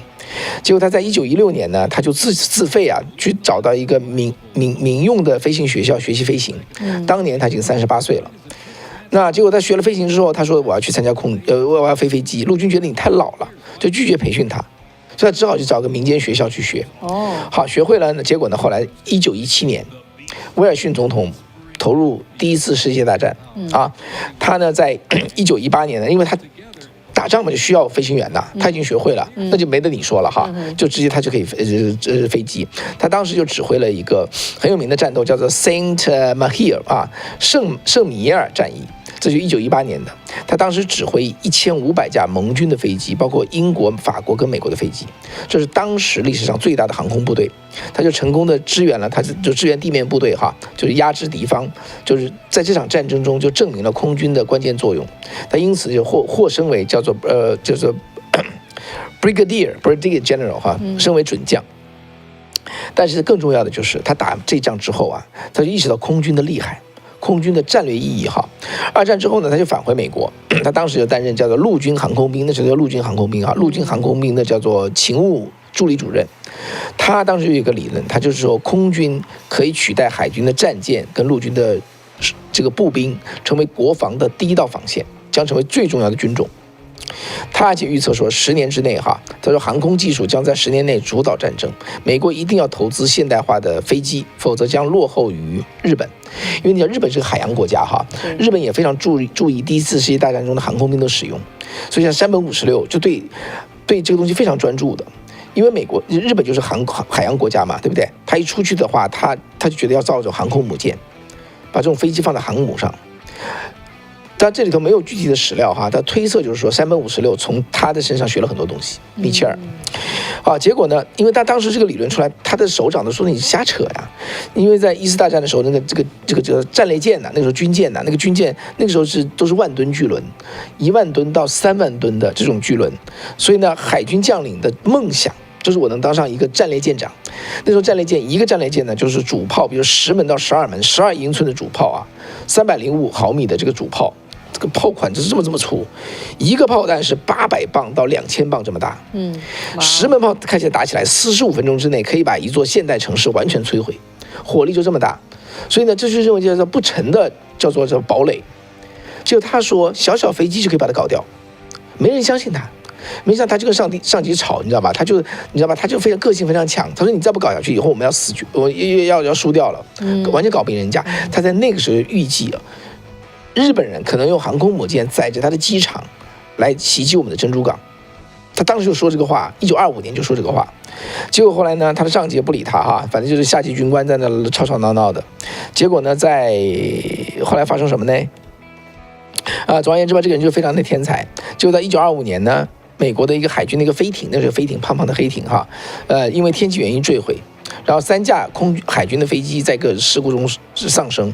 结果他在1916年呢，他就自费啊去找到一个民用的飞行学校学习飞行。当年他已经38岁了。那结果他学了飞行之后，他说我要去参加我要飞飞机。陆军觉得你太老了，就拒绝培训他，所以他只好去找个民间学校去学。好，学会了呢。结果呢，后来1917年，威尔逊总统投入第一次世界大战他呢在1918年呢，因为他打仗嘛就需要飞行员呐，他已经学会了，那就没得你说了哈，就直接他就可以飞机。他当时就指挥了一个很有名的战斗，叫做 Saint Mahir 圣米耶尔战役。这就1918年的，他当时指挥1500架盟军的飞机，包括英国、法国跟美国的飞机，这是当时历史上最大的航空部队。他就成功的支援了，他就支援地面部队就是压制敌方，就是在这场战争中就证明了空军的关键作用。他因此就获升为叫做Brigadier General 升为准将。但是更重要的就是他打这仗之后他就意识到空军的厉害。空军的战略意义二战之后呢，他就返回美国，他当时就担任叫做陆军航空兵，那时候叫陆军航空兵陆军航空兵的叫做勤务助理主任。他当时有一个理论，他就是说空军可以取代海军的战舰跟陆军的这个步兵，成为国防的第一道防线，将成为最重要的军种。他而且预测说10年之内他说航空技术将在10年内主导战争，美国一定要投资现代化的飞机，否则将落后于日本。因为你知道日本是个海洋国家日本也非常注意第一次世界大战中的航空兵的使用，所以像山本56就对这个东西非常专注的。因为日本就是海洋国家嘛，对不对？他一出去的话，他就觉得要造这种航空母舰，把这种飞机放在航母上。但这里头没有具体的史料他推测就是说山本56从他的身上学了很多东西，米切尔。结果呢，因为他当时这个理论出来，他的首长都说你瞎扯呀，因为在一次大战的时候，这个战列舰那个时候军舰那个军舰那个时候都是万吨巨轮，1万吨到3万吨的这种巨轮，所以呢，海军将领的梦想就是我能当上一个战列舰长。那时候一个战列舰呢，就是主炮，比如10门到12门，12英寸的主炮305毫米的这个主炮。这个炮管就是这么粗，一个炮弹是800磅到2000磅这么大。10门炮开起来打起来，45分钟之内可以把一座现代城市完全摧毁，火力就这么大。所以呢，这就认为叫做不成的叫做堡垒。结果他说小飞机就可以把它搞掉，没人相信他。没想到他就跟上级吵，你知道吧？他就非常个性非常强。他说你再不搞下去，以后我们要死去，我要输掉了，完全搞不赢人家。他在那个时候预计日本人可能用航空母舰载着他的机场来袭击我们的珍珠港。他当时就说这个话，1925年就说这个话。结果后来呢，他的上级也不理他反正就是下级军官在那吵闹闹的。结果呢，在后来发生什么呢？总而言之吧，这个人就非常的天才。就在1925年呢，美国的一个海军的一个飞艇，那是飞艇，胖胖的黑艇因为天气原因坠毁。然后3架海军的飞机在个事故中丧生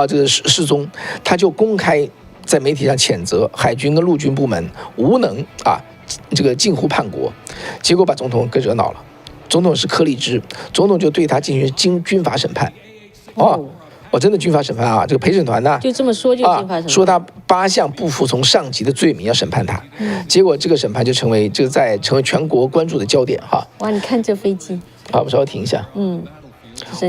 这个失踪，他就公开在媒体上谴责海军跟陆军部门无能这个近乎叛国，结果把总统给惹恼了。总统是柯立芝，总统就对他进行军法审判。真的军法审判这个陪审团呢就
这么说就军法审判，
说他8项不服从上级的罪名要审判他。结果这个审判就成为全国关注的焦点
哇，你看这飞机。
我稍微停一下。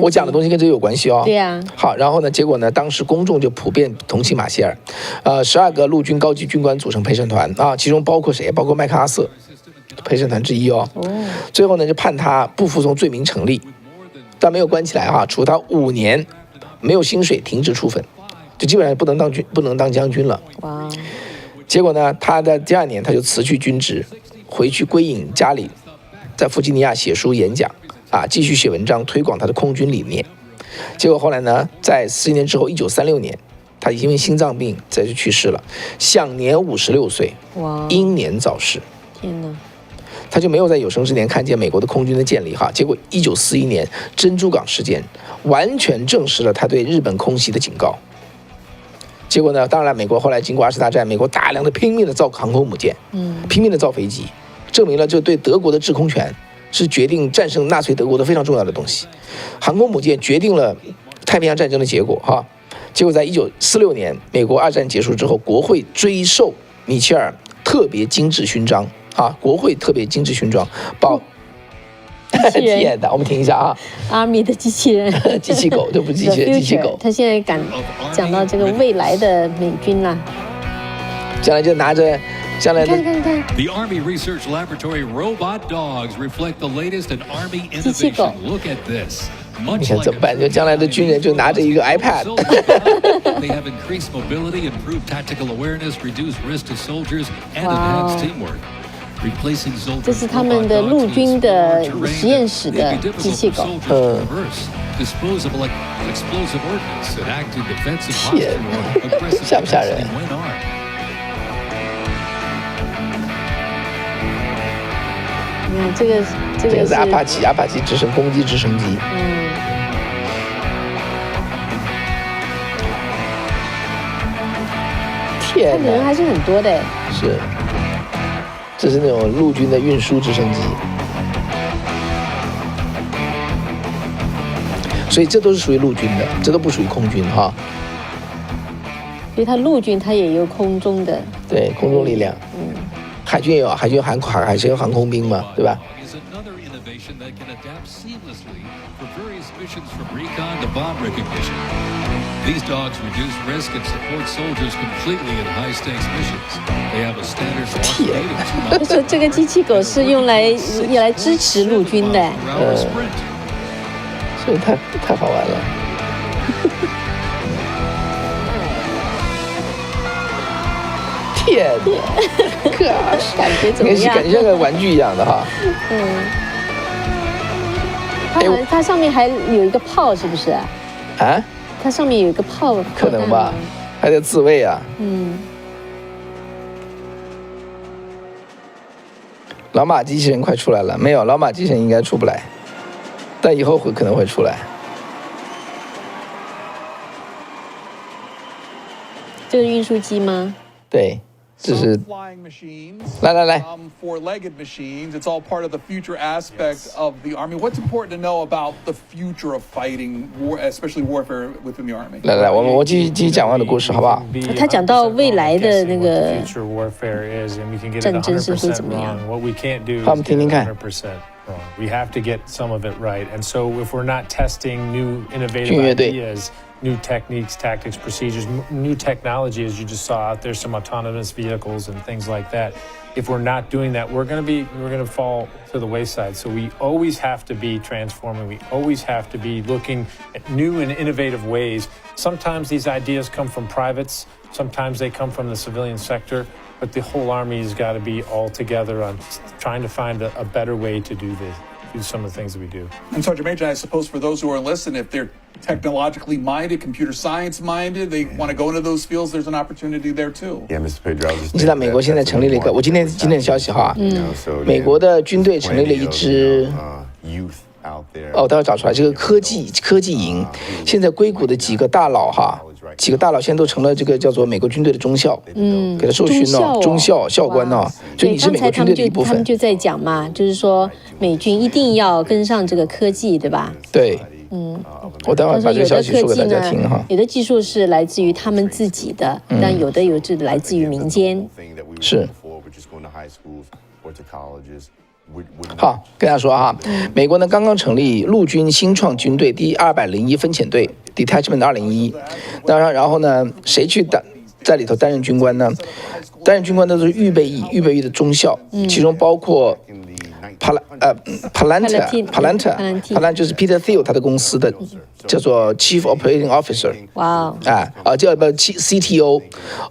我讲的东西跟这有关系
对呀。
好，然后呢，结果呢，当时公众就普遍同情马歇尔。12个陆军高级军官组成陪审团其中包括谁？包括麦克阿瑟，陪审团之一最后呢，就判他不服从罪名成立，但没有关起来处他5年，没有薪水，停职处分，就基本上不能当将军了。
哇！
结果呢，他的第2年他就辞去军职，回去归隐家里，在弗吉尼亚写书演讲继续写文章推广他的空军理念。结果后来呢，在40年之后，1936年，他因为心脏病就去世了，享年56岁。
哇！
英年早逝。
天哪！
他就没有在有生之年看见美国的空军的建立结果1941年珍珠港事件完全证实了他对日本空袭的警告。结果呢，当然美国后来经过2次大战，美国大量的拼命的造航空母舰，拼命的造飞机，证明了这对德国的制空权是决定战胜纳粹德国的非常重要的东西。航空母舰决定了太平洋战争的结果哈。结果在1946年，美国二战结束之后，国会追授米切尔特别精致勋章啊，国会特别精致勋章天的，我们听一下啊
，Army 的机器人，
机器狗，这不是机器人，机器狗。
他现在讲到这个未来的美军啦，
将来就拿着。将来的
The Army Research Laboratory robot dogs reflect the latest in Army innovation. Look at this.
你看怎么办？就将来的军人就拿着一个 iPad。
They have increased mobility, improved tactical awareness, reduced risk to soldiers, and enhanced teamwork. Replacing soldiers.
这是他们的陆军的实验室的机器狗。
Disposable explosive ordnance and active defensive posture or aggressive
吓不吓人？
when armed.
你看这个
是阿帕奇直升攻击直升机。天哪，
人还是很多的。
是，这是那种陆军的运输直升机。所以这都是属于陆军的，这都不属于空军哈。
所以它陆军它也有空中的。
对，空中力量。海军也有，海军有航空兵嘛，对吧？
That can adapt seamlessly for various missions from recon to bomb recognition. These dogs reduce risk and support soldiers completely in high-stakes missions. They have a standard launch speed of 2 miles.
说这个机器狗是用来支持陆军的。
所以太好玩了。天哪，
感觉怎么样？
感觉像个玩具一样的哈。
它上面还有一个炮，是不是？
啊？
它上面有一个炮，
可能吧，还得自卫啊。老马机器人快出来了，没有，老马机器人应该出不来，但以后可能会出来。
这是运输机吗？
对。这是
flying machines.
来
four-legged machines. It's all part of the future aspect of the Army. What's important to know about the future of fighting, especially warfare within the Army?
来，我继续讲完的故事，好不好？
他讲到未来的那个战争是会怎么样？
好，
我们听听看。
We have to get some of it right, and so if we're not testing new innovative ideas, new techniques, tactics, procedures, new technology, as you just saw out there, some autonomous vehicles and things like that. If we're not doing that, we're going to fall to the wayside. So we always have to be transforming. We always have to be looking at new and innovative ways. Sometimes these ideas come from privates. Sometimes they come from the civilian sector. But the whole Army has got to be all together on trying to find a better way to do some of the things that we do.
And Sergeant Major, I suppose for those who are listening, if they're technologically minded, computer science minded, they want to go into those fields, there's an opportunity there too.
Yeah, Mr. Pedro.
你知道美国现在成立了一个，我今天的消息哈，美国的军队成立了一支。哦，待会找出来，这个科技营，现在硅谷的几个大佬哈，现在都成了这个叫做美国军队的中校，给他受训哦，中校校官哦，所以你是美国军队的一部分。
他们就在讲嘛，就是说美军一定要跟上这个科技，对吧？
对，我待会把这个消息说给大家听哈。
有的技术是来自于他们自己的，但有的是来自于民间。
是。好，跟大家说哈，美国呢刚刚成立陆军新创军队第201分遣队 Detachment 201，然后呢，谁去在里头担任军官呢？担任军官的都是预备役的中校，其中包括Palanta 就是 Peter Thiel 他的公司的叫做 Chief Operating Officer，
哇哦，
叫CTO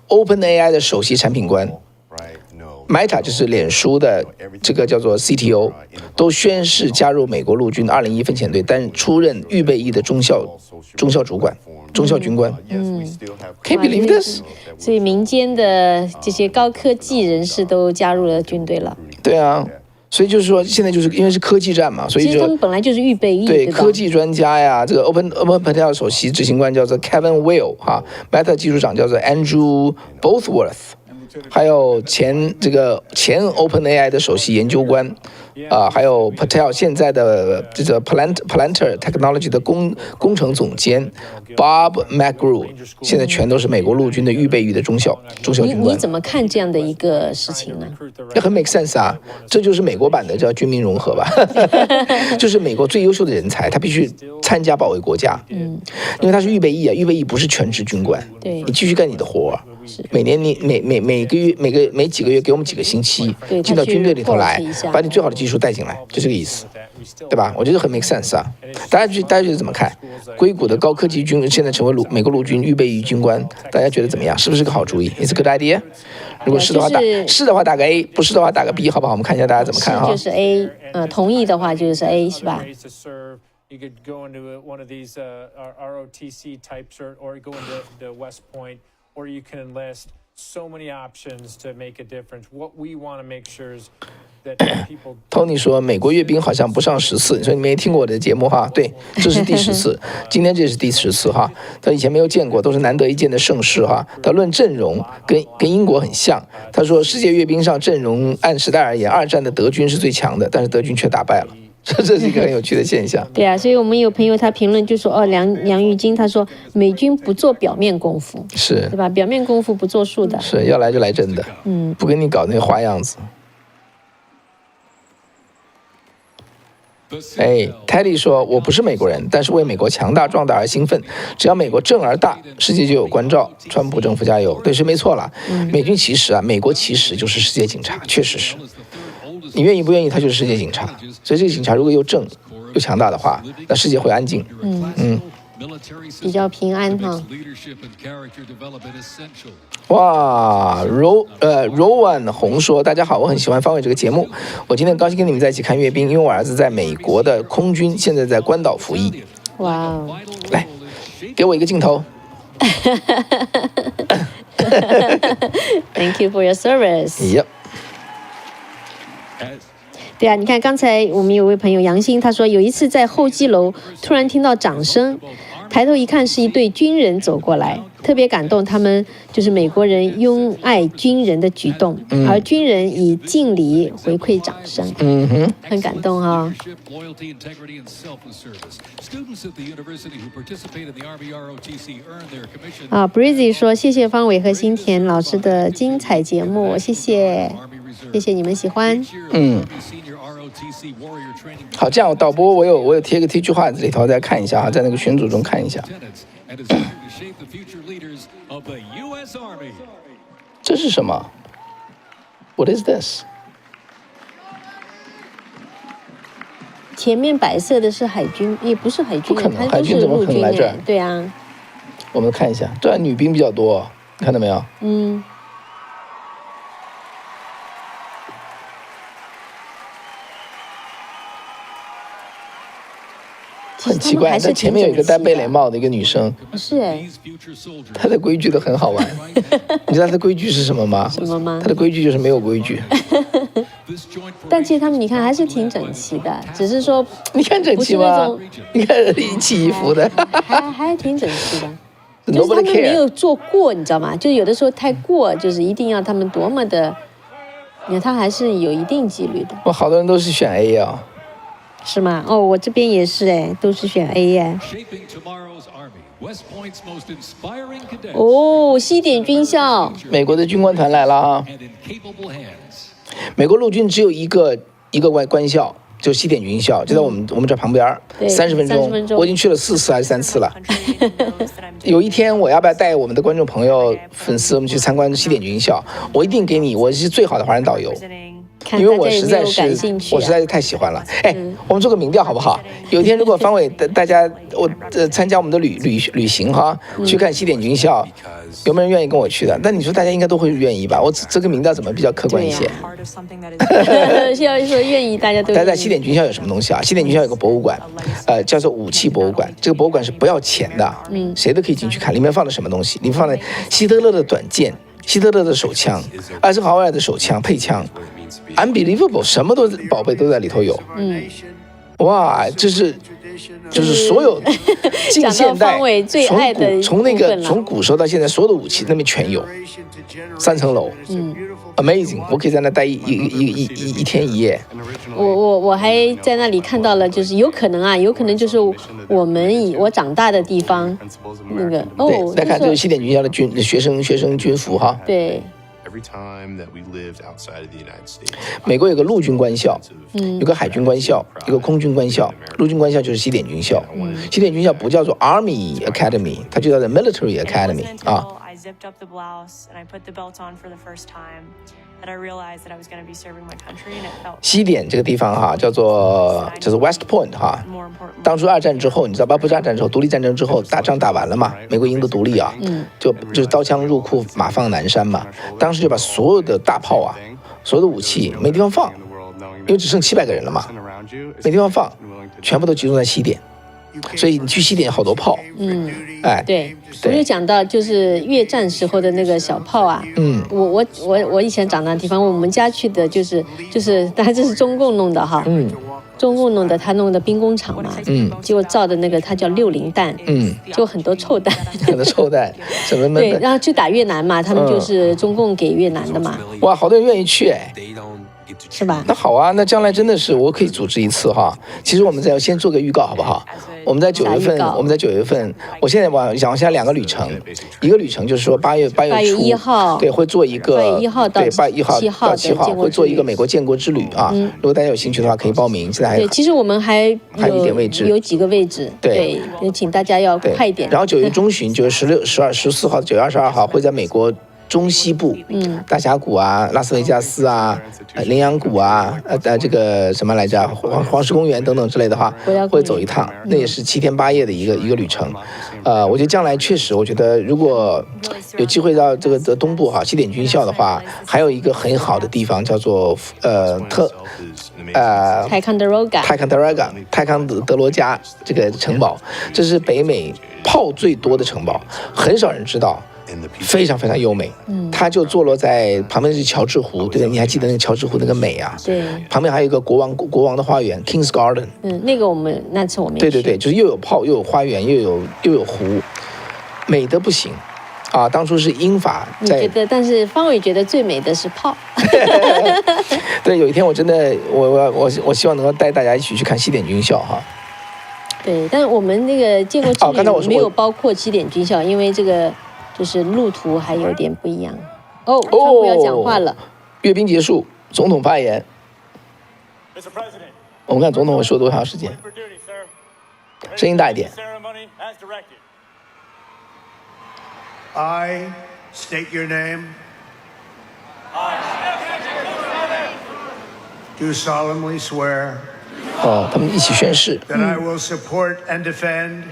OpenAI 的首席产品官。Meta 就是脸书的这个叫做 CTO， 都宣誓加入美国陆军201分遣队，出任预备役的中校主管、中校军官。Can you believe this？
所以民间的这些高科技人士都加入了军队了。
对啊，所以就是说，现在就是因为是科技战嘛，所以
其实他们本来就是预备役，
对科技专家呀，这个 OpenAI 首席执行官叫做 Kevin Weil 哈 ，Meta 技术长叫做 Andrew Bothworth。还有前 OpenAI 的首席研究官，还有 Patel 现在的这个 Palantir Technology 的工程总监 Bob McGrew， 现在全都是美国陆军的预备役的中校军官。
你怎么看这样的一个事情呢？
这很 make sense 啊，这就是美国版的叫军民融合吧，就是美国最优秀的人才，他必须参加保卫国家，因为他是预备役啊，预备役不是全职军官，
对，
你继续干你的活，每年你每几个月给我们几个星期进到军队里头来，把你最好的技术带进来，就这个意思，对吧？我觉得很 make sense 啊。大家觉得怎么看？硅谷的高科技军现在成为美国陆军预备役军官，大家觉得怎么样？是不是个好主意 ？It's a good idea。如果是的话打个 A， 不是的话打个 B， 好不好？我们看一下大家怎么看哈。
就是 A， 同意的话就是 A， 是吧
？You could go into one of these ROTC type cert, or go into West Point, or you can enlist. So many options to make a difference. What we want to make sure is that people.
Tony 说，美国阅兵好像不上10次，你说你没听过我的节目哈？对，这是第10次，今天这是第10次哈。他以前没有见过，都是难得一见的盛事哈。他论阵容跟英国很像。他说，世界阅兵上阵容按时代而言，2战的德军是最强的，但是德军却打败了。这是一个很有趣的现象。
对啊，所以我们有朋友他评论就说，梁玉金他说美军不做表面功夫，
是，对
吧？表面功夫不作数的，
是要来就来真的，不跟你搞那个花样子。Teddy 说，我不是美国人，但是为美国强大壮大而兴奋。只要美国正而大，世界就有关照。川普政府加油！对，是没错了。美军其实美国其实就是世界警察，确实是。你愿意不愿意，他就是世界警察。所以这个警察如果又正又强大的话，那世界会安静。
比较平安哈。
哇，Rowan 红说，大家好，我很喜欢方伟这个节目。我今天高兴跟你们在一起看阅兵，因为我儿子在美国的空军，现在在关岛服役。
哇哦！
来，给我一个镜头。
Thank you for your service.
Yep.
对啊，你看刚才我们有位朋友杨鑫，他说有一次在候机楼突然听到掌声，抬头一看是一队军人走过来，特别感动他们就是美国人拥爱军人的举动，而军人以敬礼回馈掌声，很感动哈。Breezy 说谢谢方伟和新田老师的精彩节目，谢谢你们喜欢。
好，这样导播我有贴个 T 句话里头，大家看一下哈，在那个群组中看一下。这是什么 ？What is this？
前面白色的是海军，也不是海军，
不可能，海军怎么可能来这儿？
对啊，
我们看一下，这女兵比较多，看到没有？很奇怪，但前面有一个戴贝雷帽的一个女生，
是
她的规矩都很好玩。你知道她的规矩是什么吗？
什么吗？
她的规矩就是没有规矩。
但其实他们你看还是挺整齐的，只是说
你看整齐吗？你看一起一伏的，
还挺整齐的。就是他们没有做过，你知道吗？就有的时候太过，就是一定要他们多么的，你看他还是有一定纪律的。
我好多人都是选 A 啊。
是吗？哦，我这边也是哎，都是选 A 哎。哦，西点军校，
美国的军官团来了啊！美国陆军只有一个官校，就西点军校，就在我们这旁边，30分钟，我已经去了4次还是3次了。有一天我要不要带我们的观众朋友、粉丝，我们去参观西点军校？我一定给你，我是最好的华人导游。因为我实在是太喜欢了。我们做个民调好不好？有一天如果方伟大家参加我们的旅行哈，去看西点军校，有没有人愿意跟我去的？但你说大家应该都会愿意吧？我这个民调怎么比较客观一些？
要说愿意，大家都。
大家在西点军校有什么东西啊？西点军校有个博物馆，叫做武器博物馆。这个博物馆是不要钱的，谁都可以进去看。里面放的什么东西？里面放的希特勒的短剑、希特勒的手枪、艾森豪威尔的手枪、配枪。Unbelievable， 什么都宝贝都在里头有。哇，这是就是所有近现代
讲到方伟最爱的
从那
部分了
个从古时候到现在，所有的武器那边全有，3层楼，amazing， 我可以在那待一天一夜。
我还在那里看到了，就是有可能就是我长大的地方那个
对，来看这是西点军校的学生军服哈。
对。
美国有个陆军官校，有个海军官校，有个空军官校。陆军官校就是西点军校，西点军校不叫做 Army Academy， 它就叫做 Military Academy 啊。西点这个地方哈，叫做 West Point 哈。当初2战之后，你知道吧？不是2战之后，独立战争之后，大仗打完了嘛，美国赢得独立啊，就是刀枪入库，马放南山嘛。当时就把所有的大炮啊，所有的武器没地方放，因为只剩700个人了嘛，没地方放，全部都集中在西点。所以你去西点好多炮，
对，我就讲到就是越战时候的那个小炮啊，我以前长那地方，我们家去的就是当然这是中共弄的哈，中共弄的，他弄的兵工厂嘛，结果造的那个它叫60弹，就很多臭弹，
很多臭弹，什么
对，然后去打越南嘛，他们就是中共给越南的嘛，
哇，好多人愿意去哎。
是吧？
那好啊，那将来真的是我可以组织一次哈。其实我们先做个预告好不好？我们在9月份，我现在往下2个旅程，一个旅程就是说8月初
1号，
对，会做一个
8月1号到
8月1号到7号会做一个美国建国之旅啊。如果大家有兴趣的话，可以报名。现在
对，其实我们还
有一点位置，
有几个位置，对，请大家要快一点。
然后9月中旬，9月16、12、14号、9月22号会在美国中西部，大峡谷啊、拉斯维加斯啊、羚羊谷啊、这个什么来着，黄石公园等等之类的话，会走一趟，那也是7天8夜的一个旅程。我觉得将来确实，我觉得如果有机会到这个东部哈西点军校的话，还有一个很好的地方叫做
泰康德
罗加这个城堡，这是北美炮最多的城堡，很少人知道。非常非常优美，它就坐落在旁边是乔治湖，对不对？你还记得那个乔治湖那个美啊？
对，
旁边还有一个国王的花园 ，King's Garden。
那个那次我们
对，就是又有炮，又有花园，又有湖，美得不行啊！当初是英法在，
你觉得？但是方伟觉得最美的是炮。
对，有一天我真的，我希望能够带大家一起去看西点军校哈。
对，但我们那个建国之旅没有包括西点军校，因为这个。就是路途还有点不一样。川普要讲话了。
阅兵结束，总统发言。我们看总统会说多长时间？声音大一点。
I state your name. Do solemnly swear.
他们一起宣誓。
That I will support and defend.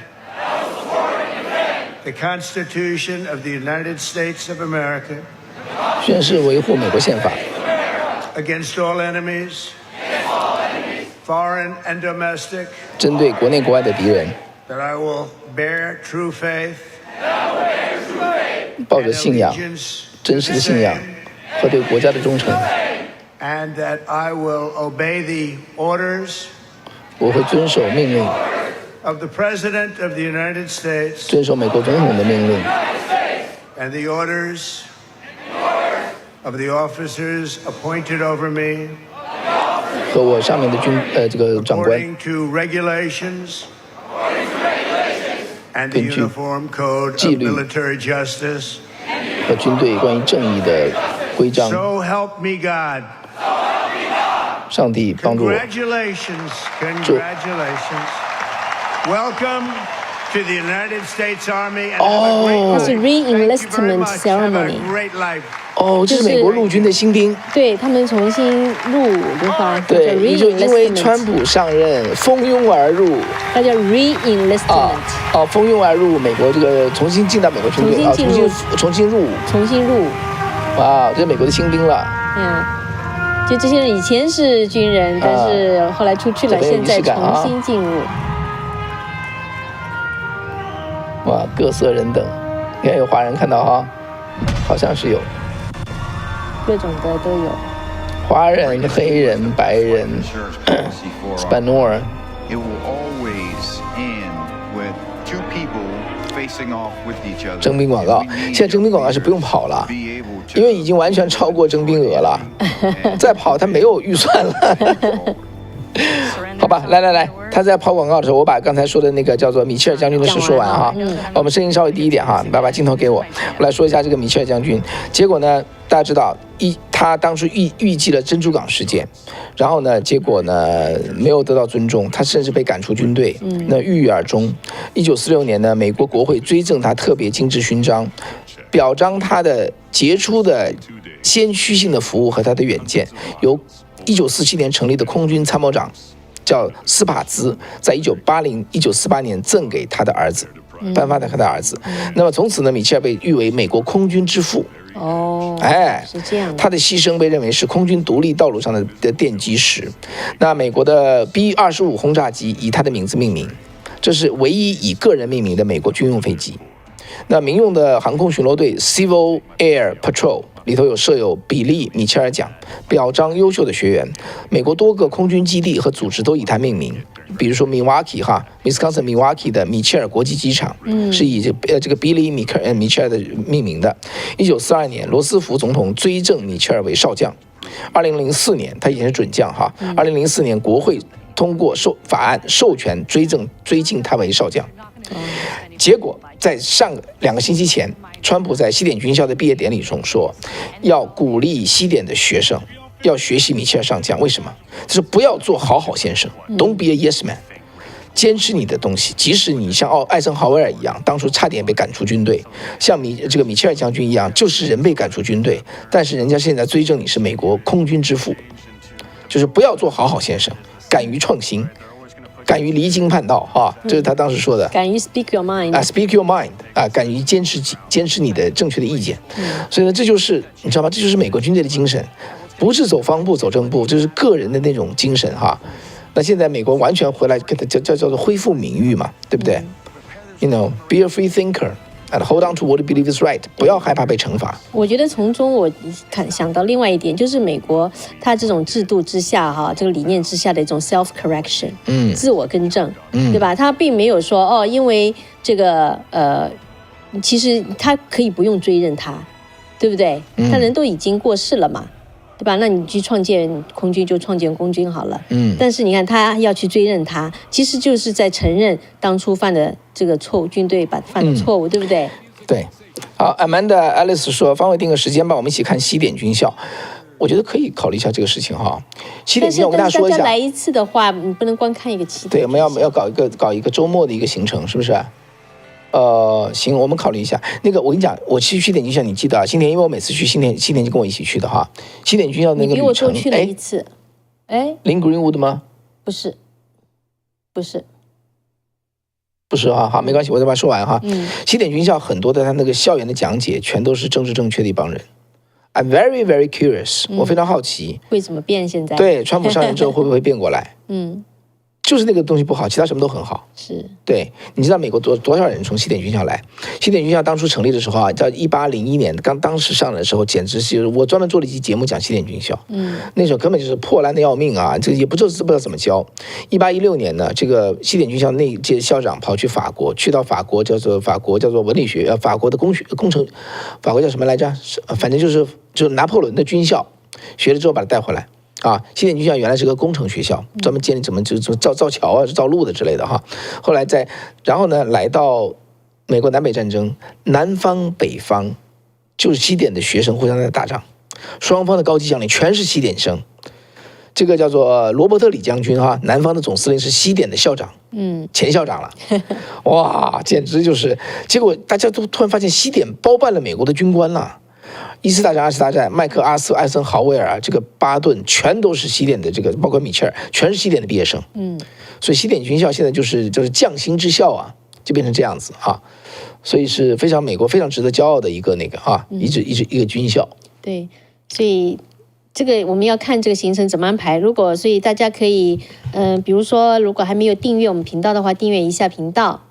The Constitution of the United States of America.
宣誓维护美国宪法。
Against all enemies. Foreign and domestic.
针对国内国外的敌人。
That I will bear true faith.
抱着信仰，真实的信仰和对国家的忠诚。
And that I will obey the orders.
我会遵守命令。
Of the President of the United States.
遵守美国总统的命令。
And the orders of the officers appointed over me.
和我上面的这个长官。
According to regulations. And the Uniform Code of Military Justice.
和军队关于正义的规章。
So help me God.
上帝帮助我。
Congratulations. Welcome to the United States Army and have a great life.
它是 re-enlistment ceremony.
Great life.
这是美国陆军的新兵。
对他们重新入的话，
对，因为川普上任，蜂拥而入，
它叫 re-enlistment。
蜂拥而入美国这个重新进到美国军队啊，重新入伍。哇，这是美国的新兵了。
就这些人以前是军人，但是后来出去了，现在重新进入。
哇，各色人等，你看有华人看到哈，好像是有，
各种的都有，
华人、黑人、白人 ，Spanor。
It will always
征兵广告，现在征兵广告是不用跑了，因为已经完全超过征兵额了，再跑他没有预算了。好吧，来，他在跑广告的时候，我把刚才说的那个叫做米切尔将军的事说完哈。我们声音稍微低一点哈，把镜头给我来说一下这个米切尔将军。结果呢，大家知道他当初预计了珍珠港事件，然后呢，结果呢没有得到尊重，他甚至被赶出军队，那郁郁而终。1946年呢，美国国会追赠他特别金质勋章，表彰他的杰出的先驱性的服务和他的远见，由1947年成立的空军参谋长叫斯帕兹，在1948年赠给他的儿子，颁发给他的儿子。那么从此呢，米切尔被誉为美国空军之父。
是这样的。
他的牺牲被认为是空军独立道路上的奠基石。那美国的 B-25轰炸机以他的名字命名，这是唯一以个人命名的美国军用飞机。那民用的航空巡逻队 Civil Air Patrol 里头设有比利·米切尔奖，表彰优秀的学员。美国多个空军基地和组织都以他命名，比如说 Wisconsin Milwaukee 的米切尔国际机场，是以这个比利·米切尔的命名的。1942年，罗斯福总统追赠米切尔为少将。2004年，他已经是准将哈。2004年，国会通过法案授权追进他为少将。结果在上2个星期前，川普在西点军校的毕业典礼中说，要鼓励西点的学生要学习米切尔上将。为什么？就是不要做好先生 ，Don't be a yes man， 坚持你的东西，即使你像艾森豪威尔一样，当初差点被赶出军队，像这个米切尔将军一样，就是人被赶出军队，但是人家现在追赠你是美国空军之父，就是不要做好先生，敢于创新。敢于离经叛道啊，这是他当时说的。
敢于 speak your mind
啊 ，speak your mind 啊，敢于坚持你的正确的意见。所以呢，这就是你知道吗？这就是美国军队的精神，不是走方步走正步，这是个人的那种精神哈。那现在美国完全回来，跟他叫做恢复名誉嘛，对不对？You know, be a free thinker。And hold on to what you believe is right， 不要害怕被惩罚。
我觉得从中我想到另外一点，就是美国它这种制度之下哈，这个理念之下的一种 self correction，自我更正，对吧？他并没有说因为这个其实他可以不用追认他，对不对？他人都已经过世了嘛。对吧？那你去创建空军就创建空军好了。但是你看他要去追认他，其实就是在承认当初犯的这个错误，军队犯的错误，对不对？
对。好 ，Amanda Alice 说，方伟定个时间吧，我们一起看西点军校。我觉得可以考虑一下这个事情哈。西点军校我跟大家说一下，
大家来一次的话，你不能光看一个起点。
对，我们要搞一个周末的一个行程，是不是？行，我们考虑一下。那个，我跟你讲，我去西点军校，你记得啊？新田，因为我每次去西点就跟我一起去的哈。西点军校那个旅程，
你比我多去了一次。
林 Greenwood 吗？
不是
哈，好，没关系，我再把它说完哈。西点军校很多的他那个校园的讲解，全都是政治正确的一帮人。I'm very very curious，我非常好奇，
会怎么变？现在
对，川普上任之后会不会变过来？就是那个东西不好，其他什么都很好。
是，
对，你知道美国多少人从西点军校来？西点军校当初成立的时候啊，在1801年当时上任的时候，简直是我专门做了一期节目讲西点军校。那时候根本就是破烂的要命啊，这个也不知道怎么教。1816年呢，这个西点军校那届校长跑去法国，去到法国叫做文理学，法国的工程，法国叫什么来着？反正就是拿破仑的军校，学了之后把他带回来。西点军校原来是个工程学校，专门建立怎么造桥啊、造路的之类的哈。后来然后呢，来到美国南北战争，南方北方就是西点的学生互相在打仗，双方的高级将领全是西点生。这个叫做罗伯特李将军哈，南方的总司令是西点的校长，前校长了。哇，简直就是，结果大家都突然发现西点包办了美国的军官了。1次大战、2次大战，麦克阿瑟、艾森豪威尔这个巴顿全都是西点的，这个包括米切尔全是西点的毕业生。所以西点军校现在就是匠心之校啊，就变成这样子啊，所以是美国非常值得骄傲的一个一个军校。
对，所以这个我们要看这个行程怎么安排。所以大家可以比如说如果还没有订阅我们频道的话，订阅一下频道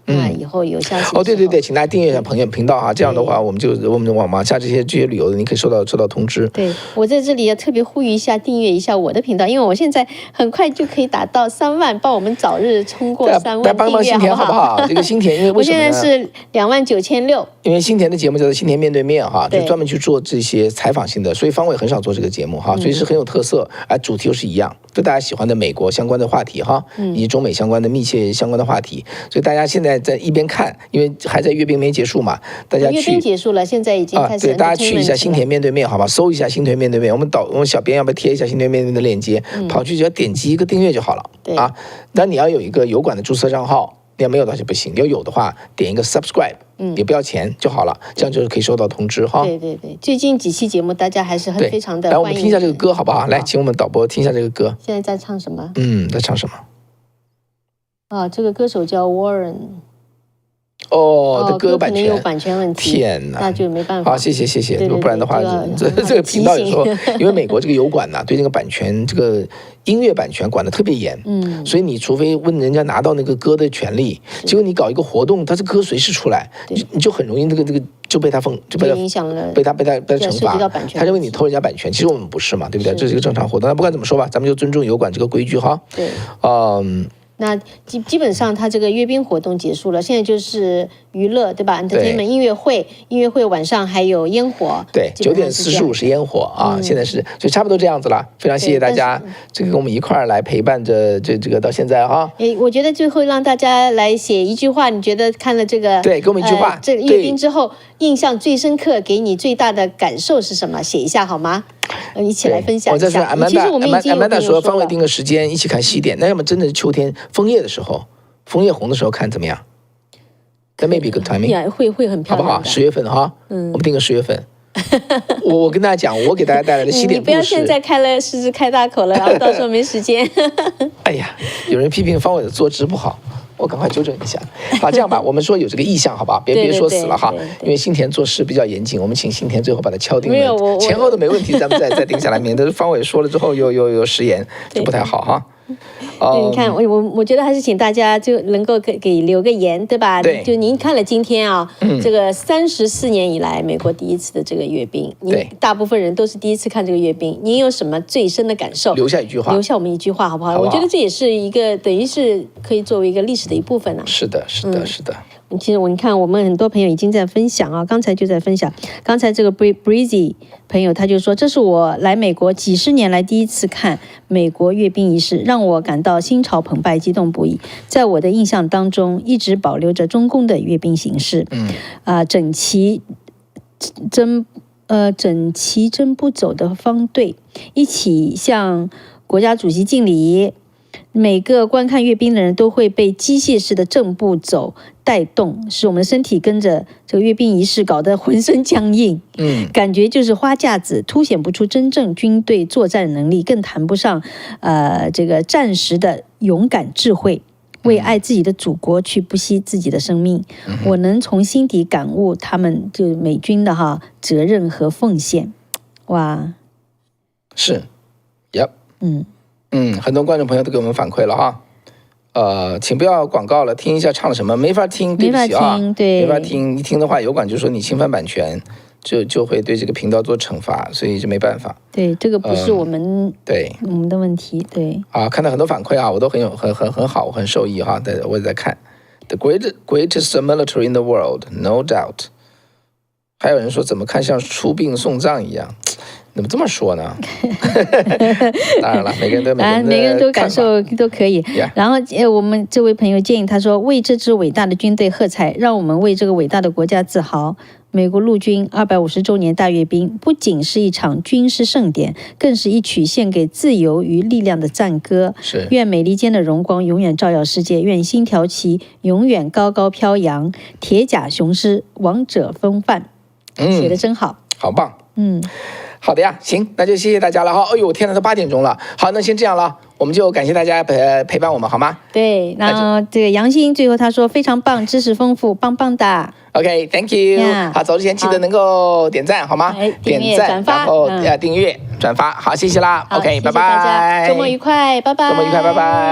以后有消息。
哦，对对对，请大家订阅一下朋友频道哈，这样的话我们往下这些旅游的，你可以收到通知。
对，我在这里也特别呼吁一下，订阅一下我的频道，因为我现在很快就可以达到3万，帮我们早日冲过3万
帮
订阅，
新田好不好？这个新田，因为为什么呢？
我现在是29600。
因为新田的节目叫做新田面对面哈，就专门去做这些采访性的，所以方伟很少做这个节目哈，所以是很有特色，主题又是一样，就大家喜欢的美国相关的话题哈，以及中美相关的密切相关的话题，所以大家现在在一边看，因为还在阅兵没结束嘛，大家去
阅兵结束了，现在已经开始
对，大家去一下新田面对面好吧，搜一下新田面对面，我们小编要不要贴一下新田面对面的链接，跑去只要点击一个订阅就好了啊。那你要有一个油管的注册账号。你要没有的话就不行，你要有的话点一个 subscribe，也不要钱就好了，这样就是可以收到通知哈。
对对对，最近几期节目大家还是非常的欢迎。
来，我们听一下这个歌好不好？来，请我们导播听一下这个歌。
现在在唱什么？
在唱什么？
这个歌手叫 Warren。
的歌版权
可能有版权问题，
天哪，
那就没办法。
好，谢谢，不然的话，这个频道有时候，因为美国这个油管呢，对这个版权，这个音乐版权管得特别严，所以你除非问人家拿到那个歌的权利，结果你搞一个活动，他这歌随时出来，你就很容易这个就被他
影响了，
被他惩罚，他认为你偷人家版权，其实我们不是嘛，对不对？这是一个正常活动。那不管怎么说吧，咱们就尊重油管这个规矩哈。
对，那基本上他这个阅兵活动结束了，现在就是娱乐，对吧 ？Entertainment 音乐会晚上还有烟火。
对，9点45是烟火啊，现在是就差不多这样子了。非常谢谢大家，这个跟我们一块儿来陪伴着这个到现在哈。
我觉得最后让大家来写一句话，你觉得看了这个
对，给我们一句话，
这个阅兵之后印象最深刻，给你最大的感受是什么？写一下好吗？一起来分享一下。
我再说，其实我们已经Amanda说，方伟定个时间一起看西点。那要么真的是秋天枫叶的时候，枫叶红的时候看怎么样？That may be good timing。
会很漂亮，
好不好？10月份哈，我们定个10月份。我跟大家讲，我给大家带来的西点故事。
你不要现在狮子开大口了，然后到时候没时间。
哎呀，有人批评方伟的坐姿不好。我赶快纠正一下，好，这样吧，我们说有这个意向，好吧，别说死了哈，因为新田做事比较严谨，我们请新田最后把它敲定了，前后都没问题，咱们再定下来，免得方伟说了之后有食言，就不太好哈。
你看，我觉得还是请大家就能够给留个言，对吧？
对，
就您看了今天啊，这个34年以来美国第一次的这个阅兵，大部分人都是第一次看这个阅兵，您有什么最深的感受？
留下一句话，
留下我们一句话，好不好？我觉得这也是一个等于是可以作为一个历史的一部分啊。
是的。
其实你看，我们很多朋友已经在分享啊，刚才就在分享。刚才这个 Breezy 朋友他就说，这是我来美国几十年来第一次看美国阅兵仪式，让我感到心潮澎湃，激动不已。在我的印象当中，一直保留着中共的阅兵形式，整齐真不走的方队，一起向国家主席敬礼。每个观看阅兵的人都会被机械式的正步走带动，使我们的身体跟着这个阅兵仪式搞得浑身僵硬。感觉就是花架子，凸显不出真正军队作战能力，更谈不上这个战时的勇敢智慧，为爱自己的祖国去不惜自己的生命。我能从心底感悟他们就美军的责任和奉献。哇，
是 ，Yep，很多观众朋友都给我们反馈了哈，请不要广告了，听一下唱了什么，没法听，对不起啊，没法听，一听的话，油管就说你侵犯版权，就会对这个频道做惩罚，所以就没办法。
对，这个不是我们我们的问题，对。
看到很多反馈我都很好，我很受益哈，我也在看 ，The greatest military in the world, no doubt。还有人说怎么看像出殡送葬一样。怎么这么说呢？当然了，每个人都
感受都可以。然后我们这位朋友建议他说，为这支伟大的军队喝彩，让我们为这个伟大的国家自豪。美国陆军250周年大阅兵不仅是一场军事盛典，更是一曲献给自由与力量的赞歌。
是，
愿美利坚的荣光永远照耀世界，愿星条旗永远高高飘扬，铁甲雄狮，王者风范。写得真好，
好棒。好的呀，行，那就谢谢大家了哈。哎呦，天哪，都8点钟了。好，那先这样了，我们就感谢大家陪伴我们，好吗？
对，然后这个杨欣最后他说非常棒，知识丰富，棒棒的。
OK，Thank you。好，走之前记得能够点赞，好吗？
点赞、转发，
然后订阅、转发。好，谢谢啦。OK，拜拜。
周末愉快，拜拜。
周末愉快，拜拜。